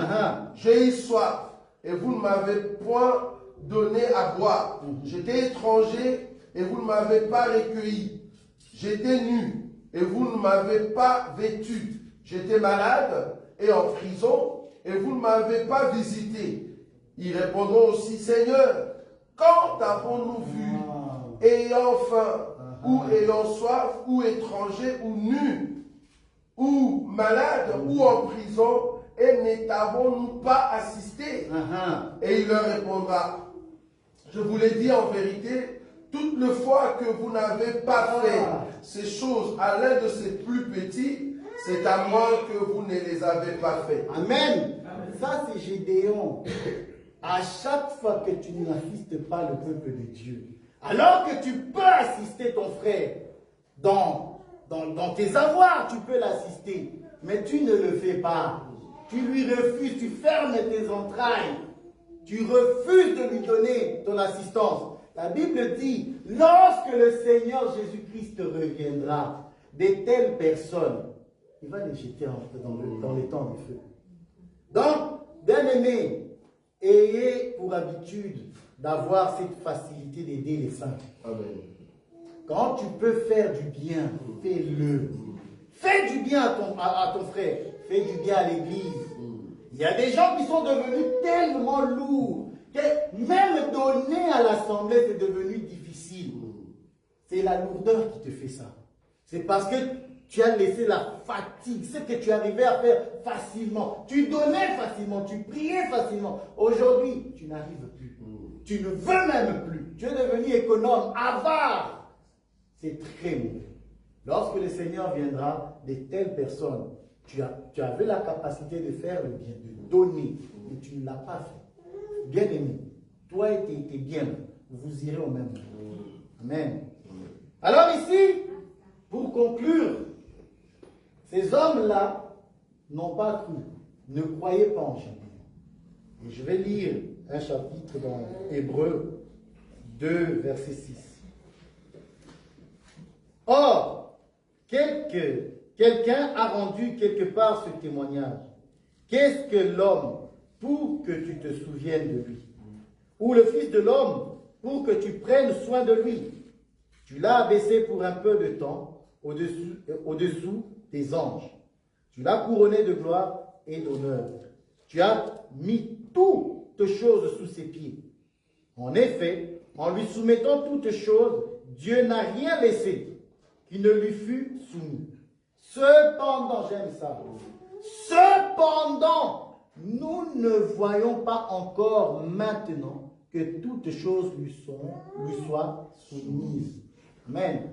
J'ai eu soif et vous ne m'avez point donné à boire. J'étais étranger et vous ne m'avez pas recueilli. J'étais nu et vous ne m'avez pas vêtu. J'étais malade et en prison et vous ne m'avez pas visité. Ils répondront aussi, Seigneur, quand avons-nous vu, ayant faim, ou ayant soif, ou étranger, ou nu, ou malade, ou en prison, et ne t'avons-nous pas assisté? Et il leur répondra, je vous l'ai dit en vérité, toute le fois que vous n'avez pas fait ces choses à l'un de ces plus petits, c'est à moi que vous ne les avez pas fait. Amen. Ça, c'est Gédéon. À chaque fois que tu n'assistes pas le peuple de Dieu, alors que tu peux assister ton frère dans tes avoirs, tu peux l'assister, mais tu ne le fais pas. Tu lui refuses, tu fermes tes entrailles, tu refuses de lui donner ton assistance. La Bible dit, lorsque le Seigneur Jésus-Christ reviendra, de telles personnes, il va les jeter dans les temps du feu. Donc, bien-aimés, ayez pour habitude d'avoir cette facilité d'aider les saints. Amen. Quand tu peux faire du bien, fais-le. Fais du bien à ton frère. Fais du bien à l'église. Il y a des gens qui sont devenus tellement lourds que même donner à l'assemblée, c'est devenu difficile. C'est la lourdeur qui te fait ça. C'est parce que tu as laissé la fatigue, ce que tu arrivais à faire facilement. Tu donnais facilement, tu priais facilement. Aujourd'hui, tu n'arrives plus. Tu ne veux même plus. Tu es devenu économe, avare. C'est très mauvais. Lorsque le Seigneur viendra, de telles personnes, Tu avais la capacité de faire le bien, de donner, mais tu ne l'as pas fait. Bien aimé, toi et tes biens, vous irez au même endroit. Amen. Alors ici, pour conclure, ces hommes-là n'ont pas cru, ne croyaient pas en Gédéon. Et je vais lire un chapitre dans Hébreux 2, verset 6. Or, quelqu'un a rendu quelque part ce témoignage. Qu'est-ce que l'homme pour que tu te souviennes de lui? Ou le Fils de l'homme pour que tu prennes soin de lui? Tu l'as abaissé pour un peu de temps au-dessous des anges. Tu l'as couronné de gloire et d'honneur. Tu as mis toutes choses sous ses pieds. En effet, en lui soumettant toutes choses, Dieu n'a rien laissé qui ne lui fût soumis. Cependant, j'aime ça. Cependant, nous ne voyons pas encore maintenant que toutes choses lui soient soumises. Amen.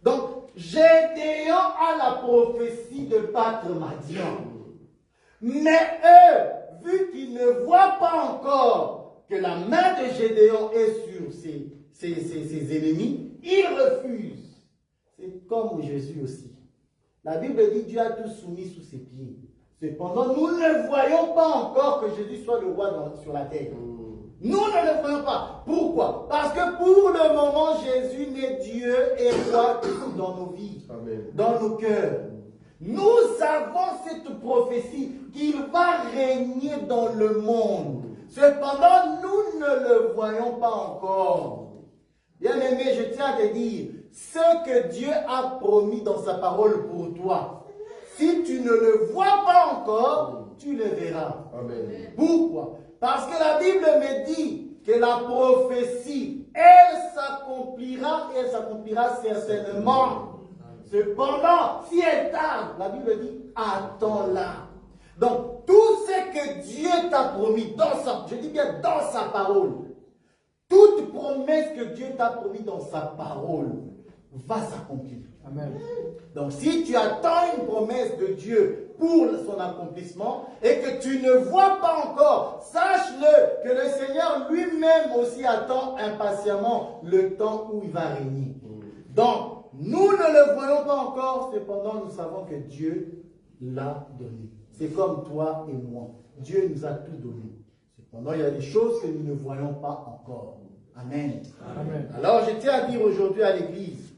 Donc, Gédéon a la prophétie de battre Madian. Mais eux, vu qu'ils ne voient pas encore que la main de Gédéon est sur ses ennemis, ils refusent. C'est comme Jésus aussi. La Bible dit Dieu a tout soumis sous ses pieds. Cependant, nous ne voyons pas encore que Jésus soit le roi sur la terre. Nous ne le voyons pas. Pourquoi? Parce que pour le moment, Jésus n'est Dieu et roi dans nos vies, Amen. Dans nos cœurs. Nous avons cette prophétie qu'il va régner dans le monde. Cependant, nous ne le voyons pas encore. Bien aimé, je tiens à te dire, ce que Dieu a promis dans sa parole pour toi, si tu ne le vois pas encore, tu le verras. Amen. Pourquoi? Parce que la Bible me dit que la prophétie, elle s'accomplira et elle s'accomplira certainement. Cependant, si elle tarde, la Bible dit, attends-la. Donc, tout ce que Dieu t'a promis je dis bien dans sa parole, toute promesse que Dieu t'a promis dans sa parole va s'accomplir. Amen. Donc, si tu attends une promesse de Dieu pour son accomplissement et que tu ne vois pas encore, sache-le que le Seigneur lui-même aussi attend impatiemment le temps où il va régner. Donc, nous ne le voyons pas encore, cependant nous savons que Dieu l'a donné. C'est comme toi et moi. Dieu nous a tout donné. Cependant, il y a des choses que nous ne voyons pas encore. Amen. Amen. Alors, je tiens à dire aujourd'hui à l'Église,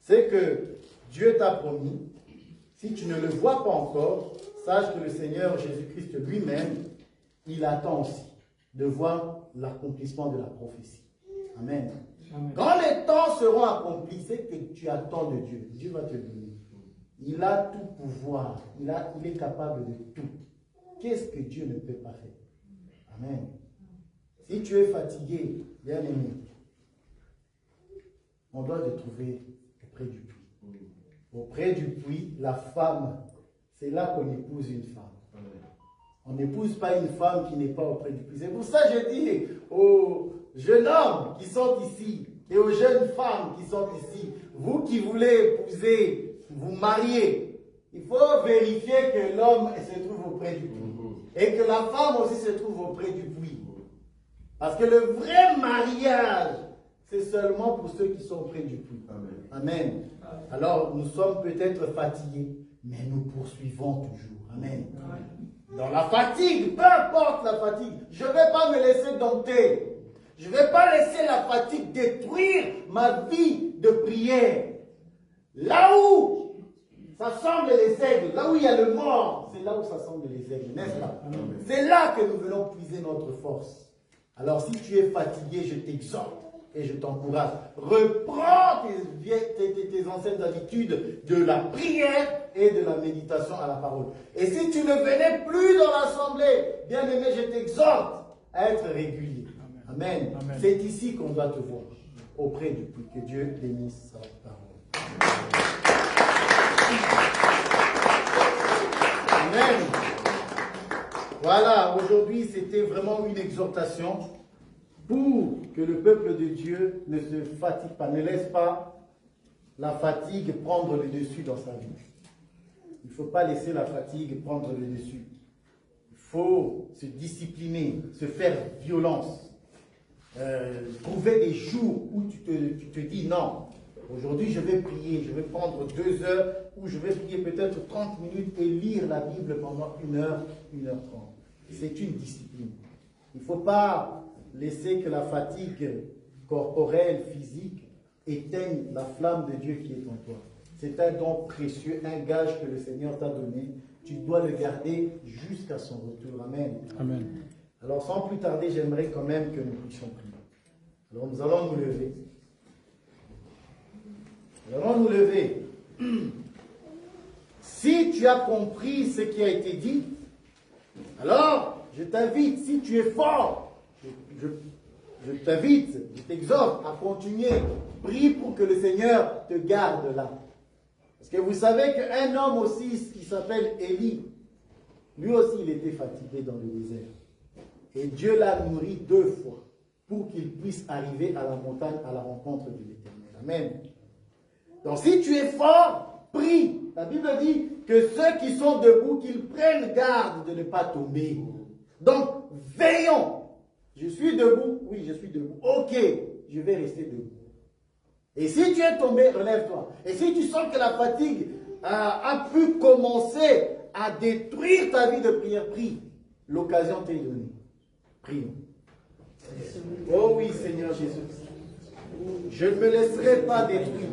c'est que Dieu t'a promis, si tu ne le vois pas encore, sache que le Seigneur Jésus-Christ lui-même, il attend aussi de voir l'accomplissement de la prophétie. Amen. Amen. Quand les temps seront accomplis, c'est que tu attends de Dieu. Dieu va te donner. Il a tout pouvoir. Il est capable de tout. Qu'est-ce que Dieu ne peut pas faire? Amen. Si tu es fatigué, bien aimé, on doit te trouver auprès du puits. Auprès du puits, la femme, c'est là qu'on épouse une femme. On n'épouse pas une femme qui n'est pas auprès du puits. C'est pour ça que je dis aux jeunes hommes qui sont ici et aux jeunes femmes qui sont ici, vous qui voulez épouser, vous marier, il faut vérifier que l'homme se trouve auprès du puits et que la femme aussi se trouve auprès du puits. Parce que le vrai mariage, c'est seulement pour ceux qui sont auprès du puits. Amen. Amen. Alors, nous sommes peut-être fatigués, mais nous poursuivons toujours. Amen. Amen. Dans la fatigue, peu importe la fatigue, je ne vais pas me laisser dompter. Je ne vais pas laisser la fatigue détruire ma vie de prière. Là où s'assemblent les aigles, là où il y a le mort, c'est là où s'assemblent les aigles, n'est-ce pas? C'est là que nous venons puiser notre force. Alors si tu es fatigué, je t'exhorte et je t'encourage. Reprends tes anciennes habitudes de la prière et de la méditation à la parole. Et si tu ne venais plus dans l'assemblée, bien aimé, je t'exhorte à être régulier. Amen. Amen. C'est ici qu'on doit te voir, auprès du puits. Que Dieu bénisse sa parole. Amen. Voilà, aujourd'hui c'était vraiment une exhortation pour que le peuple de Dieu ne se fatigue pas, ne laisse pas la fatigue prendre le dessus dans sa vie. Il ne faut pas laisser la fatigue prendre le dessus. Il faut se discipliner, se faire violence. Trouver des jours où tu te dis non, aujourd'hui je vais prier, je vais prendre 2 heures, ou je vais prier peut-être 30 minutes et lire la Bible pendant 1 heure, 1h30. C'est une discipline. Il ne faut pas laisser que la fatigue corporelle, physique, éteigne la flamme de Dieu qui est en toi. C'est un don précieux, un gage que le Seigneur t'a donné. Tu dois le garder jusqu'à son retour. Amen. Amen. Alors sans plus tarder, j'aimerais quand même que nous puissions prier. Alors nous allons nous lever. Nous allons nous lever. Si tu as compris ce qui a été dit, alors je t'invite, si tu es fort, je t'invite, je t'exhorte à continuer. Prie pour que le Seigneur te garde là. Parce que vous savez qu'un homme aussi qui s'appelle Élie, lui aussi il était fatigué dans le désert. Et Dieu l'a nourri 2 fois pour qu'il puisse arriver à la montagne à la rencontre de l'Éternel. Amen. Donc si tu es fort, prie. La Bible dit que ceux qui sont debout, qu'ils prennent garde de ne pas tomber. Donc veillons. Je suis debout? Oui, je suis debout. Ok, je vais rester debout. Et si tu es tombé, relève-toi. Et si tu sens que la fatigue a pu commencer à détruire ta vie de prière, prie. L'occasion t'est donnée. Prions. Oh oui, Seigneur Jésus. Je ne me laisserai pas détruire.